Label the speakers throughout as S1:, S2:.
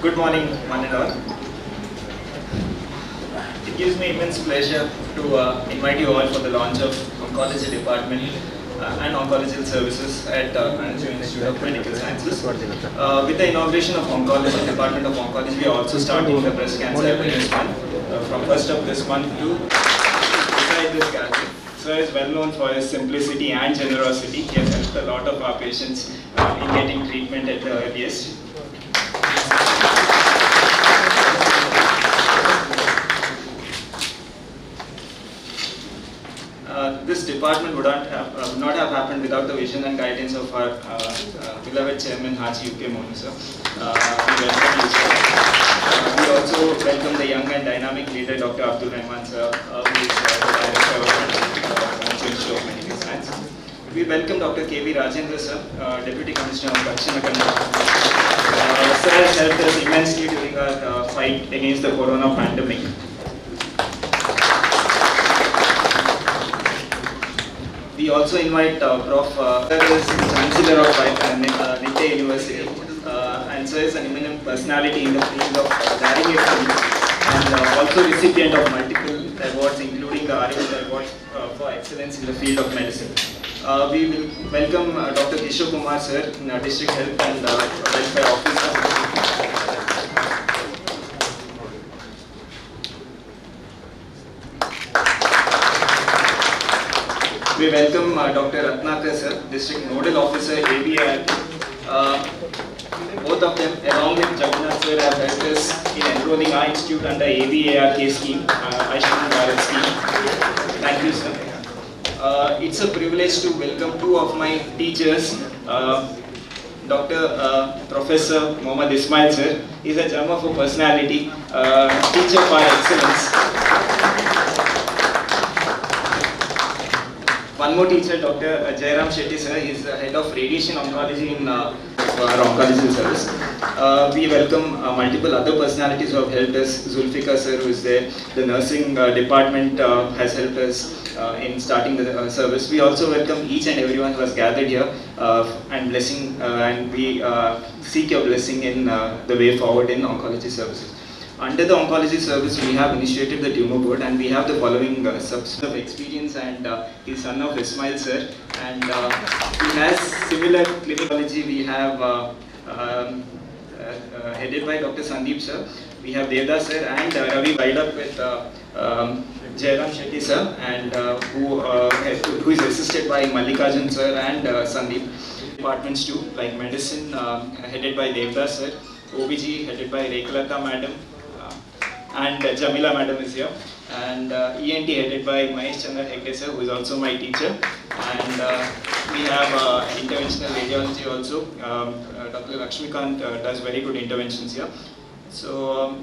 S1: Good morning, one and all. It gives me immense pleasure to invite you all for the launch of Oncology Department and Oncology Services at Kanachur Institute of Medical Sciences. With the inauguration of Oncology Department of Oncology, we are also starting the breast cancer awareness month from 1st of this month to beside this gathering. Sir is well known for his simplicity and generosity. He has helped a lot of our patients in getting treatment at the earliest. This department would not have happened without the vision and guidance of our beloved Chairman Haji UK Monu sir. We welcome you, sir. We also welcome the young and dynamic leader Dr. Abdul Rahman sir, who is the Director of Institute of Medical Science. We welcome Dr. K.V. Rajendra sir, Deputy Commissioner of Dakshina Kannada. Sir has helped us immensely during our fight against the corona pandemic. We also invite Prof. is Chancellor of Nitya University, and sir is an eminent personality in the field of direct and also recipient of multiple awards, including the Arvind Award for Excellence in the field of medicine. We will welcome Dr. Kishore Kumar sir, District Health and Welfare Officer. We welcome Dr. Ratnakar sir, District Nodal Officer, ABR. Both of them, along with Jagannath sir, have helped us in enrolling our institute under ABARK scheme, Ayushman Bharat scheme. Thank you, sir. It's a privilege to welcome two of my teachers, Dr. Professor Mohammad Ismail sir. He's a gem of a personality, teacher for excellence. One more teacher, Dr. Jairam Shetty sir, is the head of radiation oncology in our oncology service. We welcome multiple other personalities who have helped us. Zulfika sir, who is there. The nursing department has helped us in starting the service. We also welcome each and everyone who has gathered here and blessing, and we seek your blessing in the way forward in oncology services. Under the oncology service, we have initiated the tumor board, and we have the following substance of experience, and he's son of Ismail sir, and he has similar clinicology. We have headed by Dr. Sandeep sir. We have Devdas sir and Ravi tied up with Jairam Shetty sir, and who is assisted by Mallikarjun sir and Sandeep. Departments too, like medicine headed by Devdas sir, OBG headed by Rekalata madam, and Jamila madam is here, and ENT headed by Mahesh Chandra Hegde sir, who is also my teacher, and we have interventional radiology also. Dr. Lakshmikant does very good interventions here. So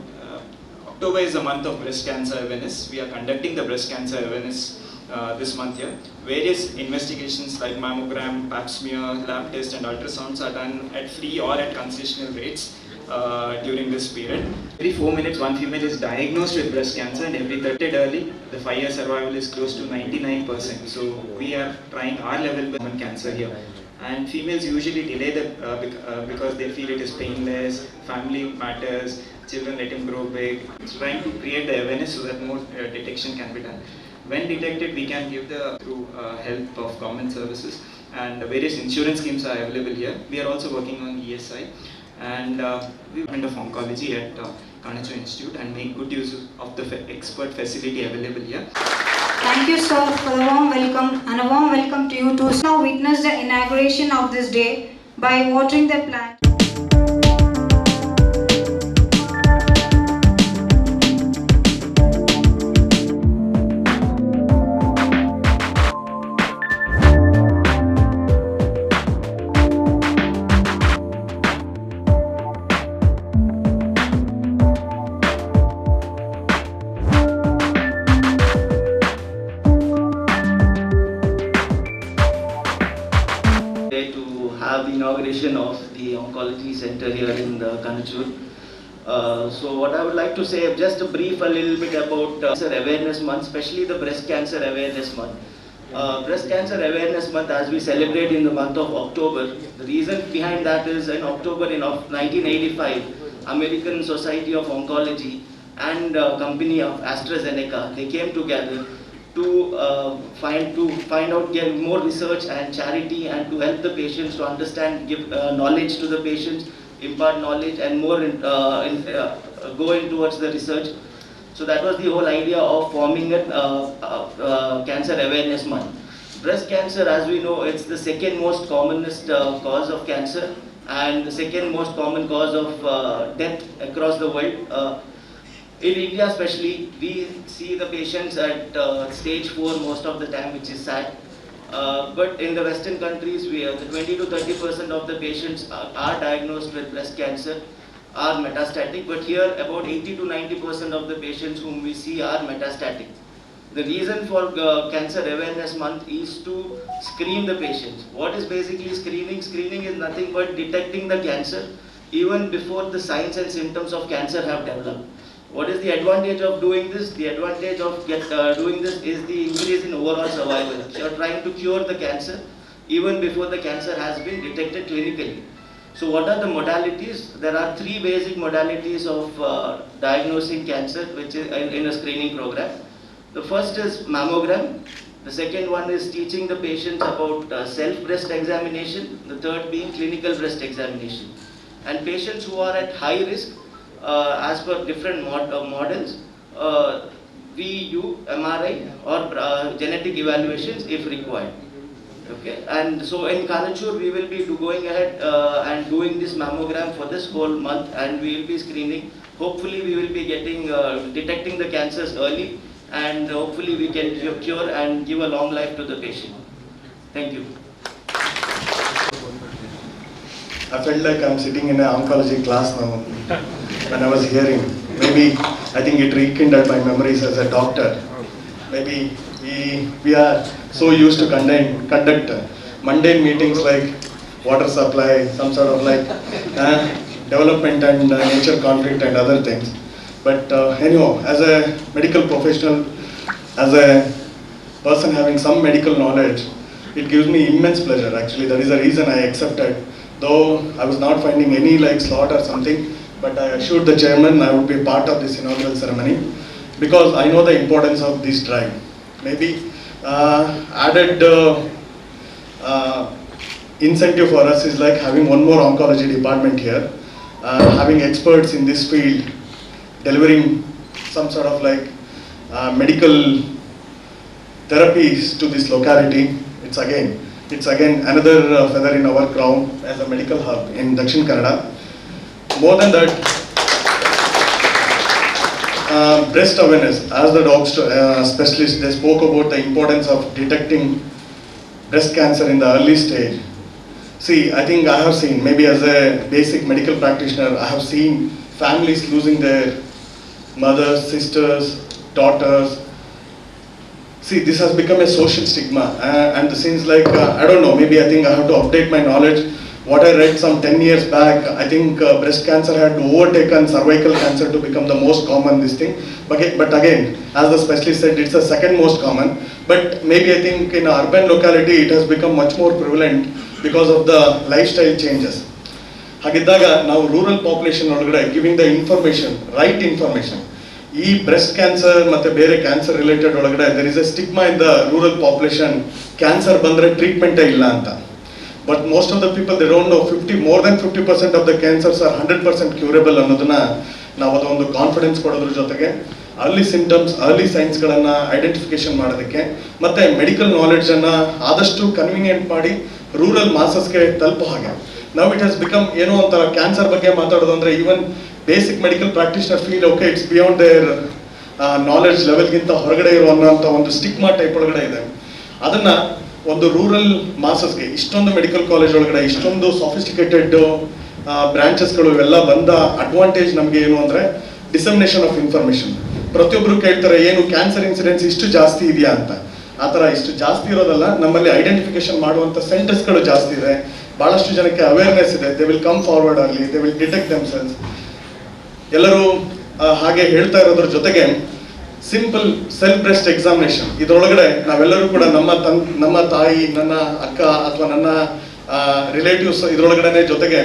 S1: October is the month of breast cancer awareness. We are conducting the breast cancer awareness this month here. Various investigations like mammogram, pap smear, lab test and ultrasounds are done at free or at concessional rates during this period. Every 4 minutes, one female is diagnosed with breast cancer, and every 30 early, the 5-year survival is close to 99%. So we are trying our level with cancer here. And females usually delay because they feel it is painless, family matters, children let him grow big. It's trying to create the awareness so that more detection can be done. When detected, we can give through help of government services, and various insurance schemes are available here. We are also working on ESI, and we are of oncology at Kanachur Institute and make good use of the expert facility available here.
S2: Thank you, sir, for the warm welcome, and a warm welcome to you too. Now witness the inauguration of this day by watering the plant.
S3: Have the inauguration of the oncology center here in the Kanachur. So what I would like to say, just a little bit about cancer awareness month, especially the breast cancer awareness month. Breast cancer awareness month, as we celebrate in the month of October, the reason behind that is in October of 1985, American Society of Oncology and company of AstraZeneca, they came together to find out, get more research and charity, and to help the patients to understand, give knowledge to the patients, impart knowledge, and more go in towards the research. So that was the whole idea of forming a Cancer Awareness Month. Breast cancer, as we know, it's the second most commonest cause of cancer, and the second most common cause of death across the world. In India especially, we see the patients at stage 4 most of the time, which is sad. But in the Western countries, we have the 20 to 30% of the patients are diagnosed with breast cancer, are metastatic. But here, about 80 to 90% of the patients whom we see are metastatic. The reason for Cancer Awareness Month is to screen the patients. What is basically screening? Screening is nothing but detecting the cancer even before the signs and symptoms of cancer have developed. What is the advantage of doing this? The advantage of doing this is the increase in overall survival. You are trying to cure the cancer even before the cancer has been detected clinically. So what are the modalities? There are 3 basic modalities of diagnosing cancer, which is in a screening program. The first is mammogram. The second one is teaching the patients about self-breast examination. The third being clinical breast examination. And patients who are at high risk, as per different models, we do MRI or genetic evaluations if required. Okay, and so in Kanachur we will be going ahead and doing this mammogram for this whole month, and we will be screening. Hopefully we will be getting detecting the cancers early, and hopefully we can cure and give a long life to the patient. Thank you.
S4: I felt like I'm sitting in an oncology class now when I was hearing. Maybe I think it rekindled my memories as a doctor. Maybe we are so used to conduct mundane meetings like water supply, some sort of like development and nature conflict and other things. But anyhow, as a medical professional, as a person having some medical knowledge, it gives me immense pleasure. Actually, that is the reason I accepted. Though I was not finding any like slot or something, but I assured the chairman I would be part of this inaugural ceremony because I know the importance of this drive. Maybe added incentive for us is like having one more oncology department here, having experts in this field, delivering some sort of like medical therapies to this locality. It's again another feather in our crown as a medical hub in Dakshin Kannada. More than that, breast awareness, as the doctor specialist, they spoke about the importance of detecting breast cancer in the early stage. See, I think I have seen, maybe as a basic medical practitioner, I have seen families losing their mothers, sisters, daughters. See, this has become a social stigma, and the things like, I don't know, maybe I think I have to update my knowledge. What I read some 10 years back, I think breast cancer had overtaken cervical cancer to become the most common this thing. But again, as the specialist said, it's the second most common. But maybe I think in an urban locality, it has become much more prevalent because of the lifestyle changes. ಹಾಗಿದ್ದಾಗ ನಾವು rural population ಒಳಗಡೆ giving the information, right information, ಈ breast cancer ಮತ್ತೆ ಬೇರೆ cancer related ಒಳಗಡೆ there is a stigma in the rural population, cancer ಬಂದ್ರೆ ಟ್ರೀಟ್ಮೆಂಟೇ ಇಲ್ಲ ಅಂತ. But most of the people they don't know more than 50% of the cancers are 100% curable ಅನ್ನೋದನ್ನ ನಾವು ಅದೊಂದು ಕಾನ್ಫಿಡೆನ್ಸ್ ಕೊಡೋದ್ರ ಜೊತೆಗೆ ಅರ್ಲಿ ಸಿಂಪ್ಟಮ್ಸ್, ಅರ್ಲಿ ಸೈನ್ಸ್ಗಳನ್ನು ಐಡೆಂಟಿಫಿಕೇಶನ್ ಮಾಡೋದಕ್ಕೆ ಮತ್ತೆ ಮೆಡಿಕಲ್ ನಾಲೆಡ್ಜನ್ನು ಆದಷ್ಟು ಕನ್ವೀನಿಯಂಟ್ ಮಾಡಿ ರೂರಲ್ ಮಾಸಸ್ಗೆ ತಲುಪೋ ಹಾಗೆ. Now it has become, ಏನೋ ಒಂಥರ ಕ್ಯಾನ್ಸರ್ ಬಗ್ಗೆ ಮಾತಾಡೋದು ಅಂದರೆ even basic medical practitioner feel okay it's beyond their knowledge ಲೆವೆಲ್ಗಿಂತ ಹೊರಗಡೆ ಇರುವಂಥ ಒಂದು ಸ್ಟಿಗ್ಮಾ ಟೈಪ್ ಒಳಗಡೆ ಇದೆ. ಅದನ್ನು ಒಂದು ರೂರಲ್ ಮಾಸಸ್ಗೆ ಇಷ್ಟೊಂದು ಮೆಡಿಕಲ್ ಕಾಲೇಜ್ ಒಳಗಡೆ ಇಷ್ಟೊಂದು ಸಾಫಿಸ್ಟಿಕೇಟೆಡ್ ಬ್ರಾಂಚಸ್ಗಳು ಇವೆಲ್ಲ ಬಂದ ಅಡ್ವಾಂಟೇಜ್ ನಮಗೆ ಏನು ಅಂದರೆ ಡಿಸಮಿನೇಷನ್ ಆಫ್ ಇನ್ಫಾರ್ಮೇಷನ್. ಪ್ರತಿಯೊಬ್ಬರು ಕೇಳ್ತಾರೆ ಏನು ಕ್ಯಾನ್ಸರ್ ಇನ್ಸಿಡೆನ್ಸ್ ಇಷ್ಟು ಜಾಸ್ತಿ ಇದೆಯಾ ಅಂತ. ಆ ಥರ ಇಷ್ಟು ಜಾಸ್ತಿ ಇರೋದಲ್ಲ, ನಮ್ಮಲ್ಲಿ ಐಡೆಂಟಿಫಿಕೇಶನ್ ಮಾಡುವಂಥ ಸೆಂಟರ್ಸ್ಗಳು ಜಾಸ್ತಿ ಇದೆ, ಭಾಳಷ್ಟು ಜನಕ್ಕೆ ಅವೇರ್ನೆಸ್ ಇದೆ. ದೇ ವಿಲ್ ಕಮ್ ಫಾರ್ವರ್ಡ್ ಆಗಲಿ, ದೇ ವಿಲ್ ಡಿಟೆಕ್ಟ್ ದೆಮ್ಸೆಲ್ಸ್. ಎಲ್ಲರೂ ಹಾಗೆ ಹೇಳ್ತಾ ಇರೋದ್ರ ಜೊತೆಗೆ ಸಿಂಪಲ್ ಸೆಲ್ಫ್ ಬ್ರೆಸ್ಟ್ ಎಕ್ಸಾಮಿನೇಷನ್ ಇದರೊಳಗಡೆ ನಾವೆಲ್ಲರೂ ಕೂಡ ನಮ್ಮ ತಾಯಿ, ನನ್ನ ಅಕ್ಕ ಅಥವಾ ನನ್ನ ರಿಲೇಟಿವ್ಸ್ ಇದರೊಳಗಡೆ ಜೊತೆಗೆ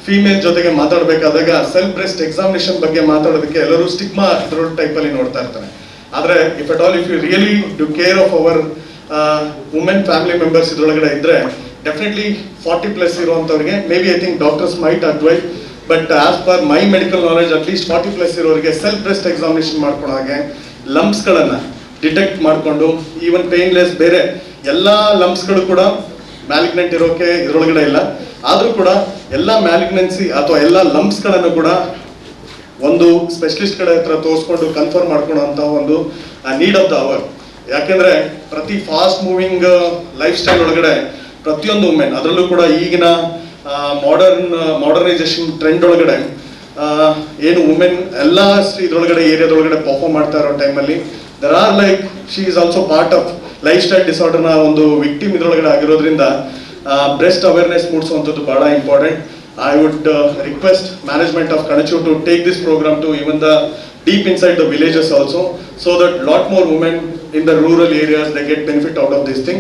S4: ಫೀಮೇಲ್ ಜೊತೆಗೆ ಮಾತಾಡಬೇಕಾದಾಗ ಸೆಲ್ಫ್ ಬ್ರೆಸ್ಟ್ ಎಕ್ಸಾಮಿನೇಷನ್ ಬಗ್ಗೆ ಮಾತಾಡೋದಕ್ಕೆ ಎಲ್ಲರೂ ಸ್ಟಿಗ್ಮಾ ಇದ್ರ ಟೈಪಲ್ಲಿ ನೋಡ್ತಾ ಇರ್ತಾರೆ. ಆದರೆ if at all if you really do care of our women family members ಇದ್ರೊಳಗಡೆ ಇದ್ರೆ ಡೆಫಿನೆಟ್ಲಿ 40+ ಇರುವಂಥವ್ರಿಗೆ maybe I think doctors might advise, but as per my medical knowledge at least 40+ ಇರೋರಿಗೆ ಸೆಲ್ಫ್ ಬ್ರೆಸ್ಟ್ ಎಕ್ಸಾಮಿನೇಷನ್ ಮಾಡ್ಕೊಳ್ಳೋ ಹಾಗೆ ಲಂಪ್ಸ್ಗಳನ್ನು detect ಮಾಡಿಕೊಂಡು even painless ಬೇರೆ ಎಲ್ಲ ಲಂಪ್ಸ್ಗಳು ಕೂಡ ಮ್ಯಾಲಿಗ್ನೆಂಟ್ ಇರೋಕೆ ಇದರೊಳಗಡೆ ಇಲ್ಲ, ಆದರೂ ಕೂಡ ಎಲ್ಲ ಮ್ಯಾಲಿಗ್ನೆನ್ಸಿ ಅಥವಾ ಎಲ್ಲ ಲಂಪ್ಸ್ಗಳನ್ನು ಕೂಡ ಒಂದು ಸ್ಪೆಷಲಿಸ್ಟ್ ಕಡೆ ಹತ್ರ ತೋರಿಸ್ಕೊಂಡು ಕನ್ಫರ್ಮ್ ಮಾಡ್ಕೊಳ್ಳೋ ಒಂದು ನೀಡ್ ಆಫ್ ದ ಅವರ್. ಯಾಕೆಂದ್ರೆ ಪ್ರತಿ ಫಾಸ್ಟ್ ಮೂವಿಂಗ್ ಲೈಫ್ ಸ್ಟೈಲ್ ಒಳಗಡೆ ಪ್ರತಿಯೊಂದು ವುಮೆನ್, ಅದರಲ್ಲೂ ಕೂಡ ಈಗಿನ ಮಾಡರ್ನೈಸೇಷನ್ ಟ್ರೆಂಡ್ ಒಳಗಡೆ ಏನು ವುಮೆನ್ ಎಲ್ಲ ಇದ್ರೊಳಗಡೆ ಏರಿಯಾದೊಳಗಡೆ ಪರ್ಫಾರ್ಮ್ ಮಾಡ್ತಾ ಇರೋ ಟೈಮಲ್ಲಿ there are like she is also part of lifestyle ಡಿಸಾರ್ಡರ್ನ ಒಂದು ವಿಕ್ಟಿಮ್ ಇದ್ರೊಳಗಡೆ ಆಗಿರೋದ್ರಿಂದ ಬ್ರೆಸ್ಟ್ ಅವೇರ್ನೆಸ್ ಮೂಡಿಸುವಂಥದ್ದು ಬಹಳ important. I would request management of Kanachur to take this program to even the deep inside the villages also, so that lot more women in the rural areas they get benefit out of this thing.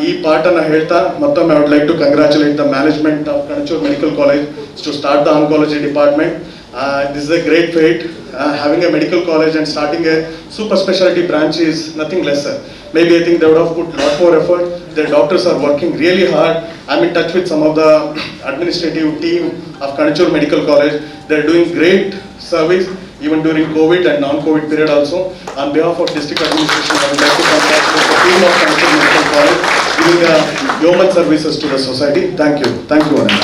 S4: ಈ ಪಾಠನ ಹೇಳ್ತಾ ಮತ್ತೊಮ್ಮೆ I would like to congratulate the management of Kanachur Medical College to start the oncology department. This is a great feat. Having a medical college and starting a super specialty branch is nothing lesser. Maybe I think they would have put a lot more effort. Their doctors are working really hard. I'm in touch with some of the administrative team of Kanachur Medical College. They're doing great service even during COVID and non-COVID period also. On behalf of district administration, I would like to congratulate the team of Kanachur Medical College giving yeoman services to the society. Thank you. Thank you, Anand.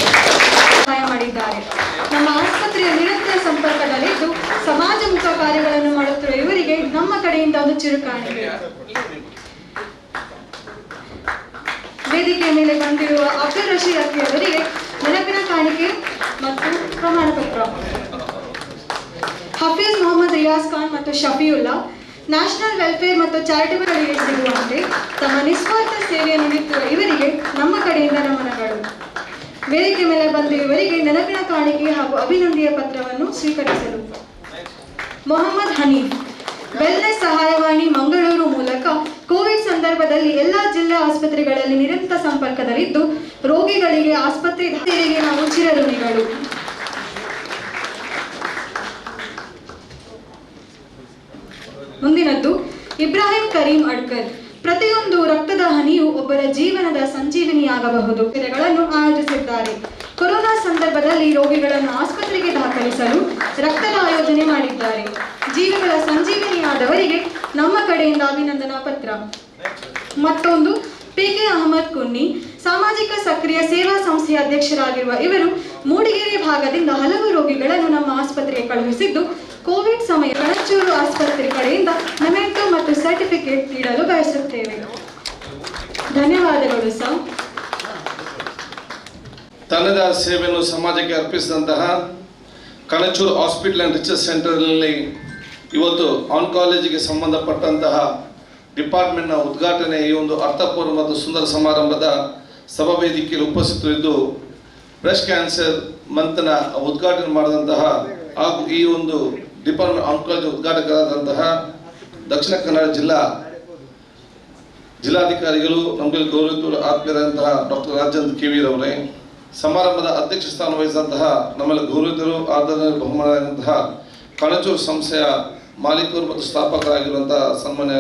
S2: ಸಹಾಯ ಮಾಡಿದ್ದಾರೆ. ನಮ್ಮ ಆಸ್ಪತ್ರೆಯ ನಿರಂತರ ಸಂಪರ್ಕದಲ್ಲಿದ್ದು ಸಮಾಜಮುಖ ಕಾರ್ಯಗಳನ್ನು ಮಾಡುತ್ತಿರುವ ಇವರಿಗೆ ನಮ್ಮ ಕಡೆಯಿಂದ ಒಂದು ಚಿರುಕಾಣಿಕೆ. ವೇದಿಕೆ ಮೇಲೆ ಬಂದಿರುವ ಅಬ್ದುಲ್ ರಶೀದ್ ಅವರಿಗೆ ನೆನಪಿನ ಕಾಣಿಕೆ ಮತ್ತು ಪ್ರಮಾಣ ಪತ್ರ. ಹಫೀಜ್ ಮೊಹಮ್ಮದ್ ರಿಯಾಜ್ ಖಾನ್ ಮತ್ತು ಶಫಿಯುಲ್ಲಾ ನ್ಯಾಷನಲ್ ವೆಲ್ಫೇರ್ ಮತ್ತು ಚಾರಿಟಬಲ್ಗಳಿಗೆ ಸಿಗುವಂತೆ ತಮ್ಮ ನಿಸ್ವಾರ್ಥ ಸೇವೆಯನ್ನು ನೀಡುತ್ತಿರುವ ಇವರಿಗೆ ನಮ್ಮ ಕಡೆಯಿಂದ ನಮನಗಳು. ವೇದಿಕೆ ಮೇಲೆ ಬಂದಿರುವವರಿಗೆ ನೆನಪಿನ ಕಾಣಿಕೆ ಹಾಗೂ ಅಭಿನಂದನೆಯ ಪತ್ರವನ್ನು ಸ್ವೀಕರಿಸಲು ಮೊಹಮ್ಮದ್ ಹನೀಫ್ ವೆಲ್ನೆಸ್ ಸಹಾಯವಾಣಿ ಮಂಗಳೂರು ಮೂಲಕ ಕೋವಿಡ್ ಸಂದರ್ಭದಲ್ಲಿ ಎಲ್ಲಾ ಜಿಲ್ಲಾ ಆಸ್ಪತ್ರೆಗಳಲ್ಲಿ ನಿರಂತರ ಸಂಪರ್ಕದಲ್ಲಿದ್ದು ರೋಗಿಗಳಿಗೆ ಆಸ್ಪತ್ರೆ ದಾಖಲೆಗೆ ನಾವು ಚಿರಋಣಿಗಳು. ಮುಂದಿನದ್ದು ಇಬ್ರಾಹಿಂ ಕರೀಂ ಅಡ್ಕರ್. ಪ್ರತಿಯೊಂದು ರಕ್ತದ ಹನಿಯು ಒಬ್ಬರ ಜೀವನದ ಸಂಜೀವಿನಿಯಾಗಬಹುದು ಗಳನ್ನು ಆಯೋಜಿಸಿದ್ದಾರೆ. ಕೊರೋನಾ ಸಂದರ್ಭದಲ್ಲಿ ರೋಗಿಗಳನ್ನು ಆಸ್ಪತ್ರೆಗೆ ದಾಖಲಿಸಲು ರಕ್ತದ ಆಯೋಜನೆ ಮಾಡಿದ್ದಾರೆ. ಜೀವಗಳ ಸಂಜೀವಿನಿಯಾದವರಿಗೆ ನಮ್ಮ ಕಡೆಯಿಂದ ಅಭಿನಂದನಾ ಪತ್ರ. ಮತ್ತೊಂದು PK ಅಹಮದ್ ಕುನ್ನಿ, ಸಾಮಾಜಿಕ ಸಕ್ರಿಯ ಸೇವಾ ಸಂಸ್ಥೆಯ ಅಧ್ಯಕ್ಷರಾಗಿರುವ ಇವರು ಮೂಡಿಗೆರೆ ಭಾಗದಿಂದ ಹಲವು ರೋಗಿಗಳನ್ನು ನಮ್ಮ ಆಸ್ಪತ್ರೆಗೆ ಕಳುಹಿಸಿದ್ದು ಕೋವಿಡ್ ಸಮಯ ಕಣಚೂರು ಆಸ್ಪತ್ರೆ ಕಡೆಯಿಂದ ಮೆಮೆಂಟೋ ಮತ್ತು ಸರ್ಟಿಫಿಕೇಟ್ ನೀಡಲು ಬಯಸುತ್ತೇವೆ. ಧನ್ಯವಾದಗಳು ಸರ್.
S5: ತನ್ನದ ಸೇವೆಯನ್ನು ಸಮಾಜಕ್ಕೆ ಅರ್ಪಿಸಿದಂತಹ ಕಣಚೂರು ಹಾಸ್ಪಿಟಲ್ ಆ್ಯಂಡ್ ರಿಸರ್ಚ್ ಸೆಂಟರ್ನಲ್ಲಿ ಇವತ್ತು ಆನ್ಕಾಲಜಿಗೆ ಸಂಬಂಧಪಟ್ಟಂತಹ ಡಿಪಾರ್ಟ್ಮೆಂಟ್ನ ಉದ್ಘಾಟನೆ ಈ ಒಂದು ಅರ್ಥಪೂರ್ಣ ಮತ್ತು ಸುಂದರ ಸಮಾರಂಭದ ಸಭಾವೇದಿಕೆಯಲ್ಲಿ ಉಪಸ್ಥಿತರಿದ್ದು ಬ್ರೆಸ್ಟ್ ಕ್ಯಾನ್ಸರ್ ಮಂತ್ನ ಉದ್ಘಾಟನೆ ಮಾಡಿದಂತಹ ಹಾಗೂ ಈ ಒಂದು ಡಿಪಾರ್ಟ್ಮೆಂಟ್ ಆನ್ಕಾಲಜಿ ಉದ್ಘಾಟಕರಾದಂತಹ ದಕ್ಷಿಣ ಕನ್ನಡ ಜಿಲ್ಲಾಧಿಕಾರಿಗಳು, ನಮಗೆ ಗೌರವಿತ ಆತ್ಮೀಯರಾದಂತಹ ಡಾಕ್ಟರ್ ರಾಜೇಂದ್ರ KV ಸಮಾರಂಭದ ಅಧ್ಯಕ್ಷ ಸ್ಥಾನ ವಹಿಸಿದಂತಹ ನಮ್ಮೆಲ್ಲ ಗೌರವಿತರು ಆದರಣೀಯ ಬಹುಮಾನರಾದಂತಹ ಕಣಚೂರು ಸಂಸ್ಥೆಯ ಮಾಲೀಕರು ಮತ್ತು ಸ್ಥಾಪಕರಾಗಿರುವಂತಹ ಸನ್ಮಾನ್ಯ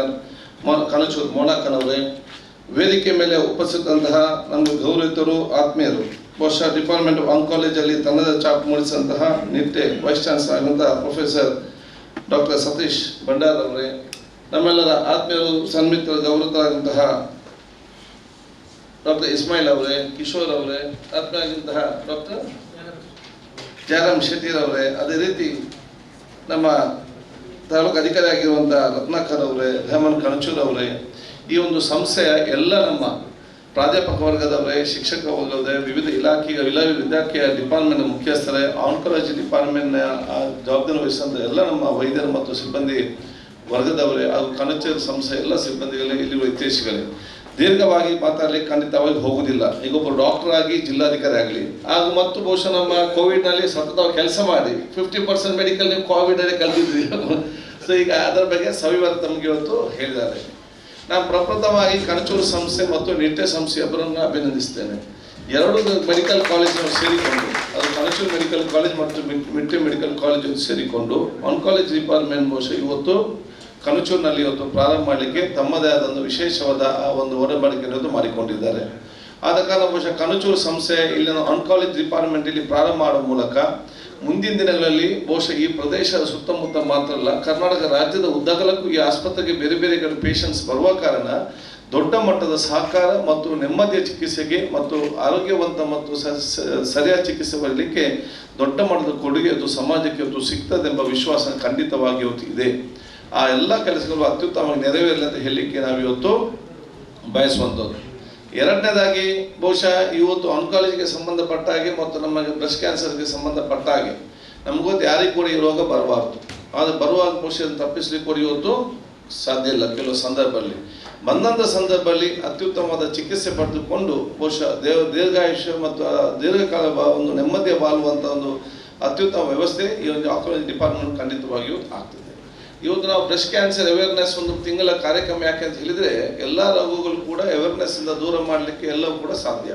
S5: ಕಣಚೂರು ಮೋನಾಕನವರೇ, ವೇದಿಕೆ ಮೇಲೆ ಉಪಸ್ಥಿತಂತಹ ನಮಗೆ ಗೌರವಿತರು ಆತ್ಮೀಯರು, ಬಹುಶಃ ಡಿಪಾರ್ಟ್ಮೆಂಟ್ ಆಫ್ ಆಂಕಾಲಜಿಯಲ್ಲಿ ತನ್ನದ ಚಾಪ್ ಮೂಡಿಸಿದಂತಹ ನಿತ್ಯ ವೈಸ್ ಚಾನ್ಸಲರ್ ಆಗಿರುವಂತಹ ಪ್ರೊಫೆಸರ್ ಡಾಕ್ಟರ್ ಸತೀಶ್ ಭಂಡಾರ್ ಅವರೇ, ನಮ್ಮೆಲ್ಲರ ಆತ್ಮೀಯರು ಸನ್ಮಿತ್ರ ಗೌರವಿತರಾದಂತಹ ಡಾಕ್ಟರ್ ಇಸ್ಮಾಯಿಲ್ ಅವರೇ, ಕಿಶೋರ್ ಅವರೇ, ಆತ್ಮೀಯರಾದಂತಹ ಡಾಕ್ಟರ್ ಜಯರಾಮ್ ಶೆಟ್ಟಿರ್ ಅವರೇ, ಅದೇ ರೀತಿ ನಮ್ಮ ತಾಲೂಕು ಅಧಿಕಾರಿ ಆಗಿರುವಂತಹ ರತ್ನಾಕರ್ ಅವರೇ, ಹೇಮಂತ್ ಕಣಚೂರ್ ಅವರೇ, ಈ ಒಂದು ಸಂಸ್ಥೆಯ ಎಲ್ಲ ನಮ್ಮ ಪ್ರಾಧ್ಯಾಪಕ ವರ್ಗದವರೇ, ಶಿಕ್ಷಕ ವರ್ಗದವರೇ, ವಿವಿಧ ಇಲಾಖೆಯ ಡಿಪಾರ್ಟ್ಮೆಂಟ್ನ ಮುಖ್ಯಸ್ಥರೇ, ಆನ್ಕಾಲಜಿ ಡಿಪಾರ್ಟ್ಮೆಂಟ್ನ ಜವಾಬ್ದಾರಿ ವಹಿಸಿದಂಥ ಎಲ್ಲ ನಮ್ಮ ವೈದ್ಯರು ಮತ್ತು ಸಿಬ್ಬಂದಿ ವರ್ಗದವರೇ ಹಾಗೂ ಕಣಚೂರು ಸಂಸ್ಥೆ ಎಲ್ಲ ಸಿಬ್ಬಂದಿಗಳೇ, ಇಲ್ಲಿರುವ ಹಿತೈಷಿಗಳೇ, ದೀರ್ಘವಾಗಿ ಮಾತಾಡಲಿಕ್ಕೆ ಖಂಡಿತವಾಗಿ ಹೋಗುವುದಿಲ್ಲ. ಈಗ ಒಬ್ಬರು ಡಾಕ್ಟರ್ ಆಗಿ ಜಿಲ್ಲಾಧಿಕಾರಿ ಆಗಲಿ ಹಾಗೂ ಮತ್ತು ಬಹುಶಃ ನಮ್ಮ ಕೋವಿಡ್ನಲ್ಲಿ ಸತತವಾಗಿ ಕೆಲಸ ಮಾಡಿ 50% ಮೆಡಿಕಲ್ ನೀವು ಕೋವಿಡಲ್ಲಿ ಕಲ್ತಿದ್ರಿ. ಸೊ ಈಗ ಅದರ ಬಗ್ಗೆ ಸವಿವರ ತಮಗೆ ಇವತ್ತು ಹೇಳಿದ್ದಾರೆ. ನಾನು ಪ್ರಪ್ರಥಮವಾಗಿ ಕಣಚೂರು ಸಂಸ್ಥೆ ಮತ್ತು ನಿಟ್ಟೆ ಸಂಸ್ಥೆ ಒಬ್ಬರನ್ನು ಅಭಿನಂದಿಸ್ತೇನೆ. 2 ಮೆಡಿಕಲ್ ಕಾಲೇಜನ್ನು ಸೇರಿಕೊಂಡು, ಅದು ಕನಚೂರು ಮೆಡಿಕಲ್ ಕಾಲೇಜ್ ಮತ್ತು ಮಿಟ್ಟಿ ಮೆಡಿಕಲ್ ಕಾಲೇಜ್ ಸೇರಿಕೊಂಡು ಆನ್ಕಾಲಜಿ ಡಿಪಾರ್ಟ್ಮೆಂಟ್ ಬಹುಶಃ ಇವತ್ತು ಕನಚೂರಿನಲ್ಲಿ ಇವತ್ತು ಪ್ರಾರಂಭ ಮಾಡಲಿಕ್ಕೆ ತಮ್ಮದೇ ಆದ ಒಂದು ವಿಶೇಷವಾದ ಒಂದು ಒಡಂಬಡಿಕೆಯನ್ನು ಮಾಡಿಕೊಂಡಿದ್ದಾರೆ. ಆದ ಕಾರಣ ಬಹುಶಃ ಕನಚೂರು ಸಂಸ್ಥೆ ಇಲ್ಲಿನ ಆನ್ಕಾಲಜಿ ಡಿಪಾರ್ಟ್ಮೆಂಟ್ ಇಲ್ಲಿ ಪ್ರಾರಂಭ ಮಾಡುವ ಮೂಲಕ ಮುಂದಿನ ದಿನಗಳಲ್ಲಿ ಬಹುಶಃ ಈ ಪ್ರದೇಶದ ಸುತ್ತಮುತ್ತ ಮಾತ್ರ ಅಲ್ಲ, ಕರ್ನಾಟಕ ರಾಜ್ಯದ ಉದ್ದಗಲಕ್ಕೂ ಈ ಆಸ್ಪತ್ರೆಗೆ ಬೇರೆ ಬೇರೆ ಕಡೆ ಪೇಷಂಟ್ಸ್ ಬರುವ ಕಾರಣ ದೊಡ್ಡ ಮಟ್ಟದ ಸಹಕಾರ ಮತ್ತು ನೆಮ್ಮದಿಯ ಚಿಕಿತ್ಸೆಗೆ ಮತ್ತು ಆರೋಗ್ಯವಂತ ಮತ್ತು ಸರಿಯಾದ ಚಿಕಿತ್ಸೆ ಬರಲಿಕ್ಕೆ ದೊಡ್ಡ ಮಟ್ಟದ ಕೊಡುಗೆ ಅದು ಸಮಾಜಕ್ಕೆ ಇವತ್ತು ಸಿಗ್ತದೆಂಬ ವಿಶ್ವಾಸ ಖಂಡಿತವಾಗಿ ಇವತ್ತು ಇದೆ. ಆ ಎಲ್ಲ ಕೆಲಸಗಳು ಅತ್ಯುತ್ತಮವಾಗಿ ನೆರವೇರಲಿ ಅಂತ ಹೇಳಲಿಕ್ಕೆ ನಾವಿವತ್ತು ಬಯಸುವಂಥದ್ದು. ಎರಡನೇದಾಗಿ ಬಹುಶಃ ಇವತ್ತು ಆನ್ಕಾಲಜಿಗೆ ಸಂಬಂಧಪಟ್ಟ ಹಾಗೆ ಮತ್ತು ನಮಗೆ ಬ್ರೆಸ್ಟ್ ಕ್ಯಾನ್ಸರ್ಗೆ ಸಂಬಂಧಪಟ್ಟ ಹಾಗೆ ನಮಗೊತ್ತು ಯಾರಿಗೂ ಕೂಡ ಈ ರೋಗ ಬರಬಾರ್ದು. ಆದರೆ ಬರುವಾಗ ಬಹುಶಃ ತಪ್ಪಿಸ್ಲಿಕ್ಕೆ ಕೂಡ ಇವತ್ತು ಸಾಧ್ಯ ಇಲ್ಲ. ಕೆಲವು ಸಂದರ್ಭದಲ್ಲಿ ಬಂದಂಥ ಸಂದರ್ಭದಲ್ಲಿ ಅತ್ಯುತ್ತಮವಾದ ಚಿಕಿತ್ಸೆ ಪಡೆದುಕೊಂಡು ಬಹುಶಃ ದೀರ್ಘಾಯುಷ್ಯ ಮತ್ತು ದೀರ್ಘಕಾಲ ಒಂದು ನೆಮ್ಮದಿಯ ಬಾಳುವಂಥ ಒಂದು ಅತ್ಯುತ್ತಮ ವ್ಯವಸ್ಥೆ ಈ ಒಂದು ಆನ್ಕಾಲಜಿ ಡಿಪಾರ್ಟ್ಮೆಂಟ್ ಖಂಡಿತವಾಗಿಯೂ ಆಗ್ತದೆ. ಇವತ್ತು ನಾವು ಬ್ರೆಸ್ಟ್ ಕ್ಯಾನ್ಸರ್ ಅವೇರ್ನೆಸ್ ಒಂದು ತಿಂಗಳ ಕಾರ್ಯಕ್ರಮ ಯಾಕೆ ಅಂತ ಹೇಳಿದರೆ, ಎಲ್ಲ ರೋಗಗಳು ಕೂಡ ಅವೇರ್ನೆಸ್ಸಿಂದ ದೂರ ಮಾಡಲಿಕ್ಕೆ ಎಲ್ಲವೂ ಕೂಡ ಸಾಧ್ಯ.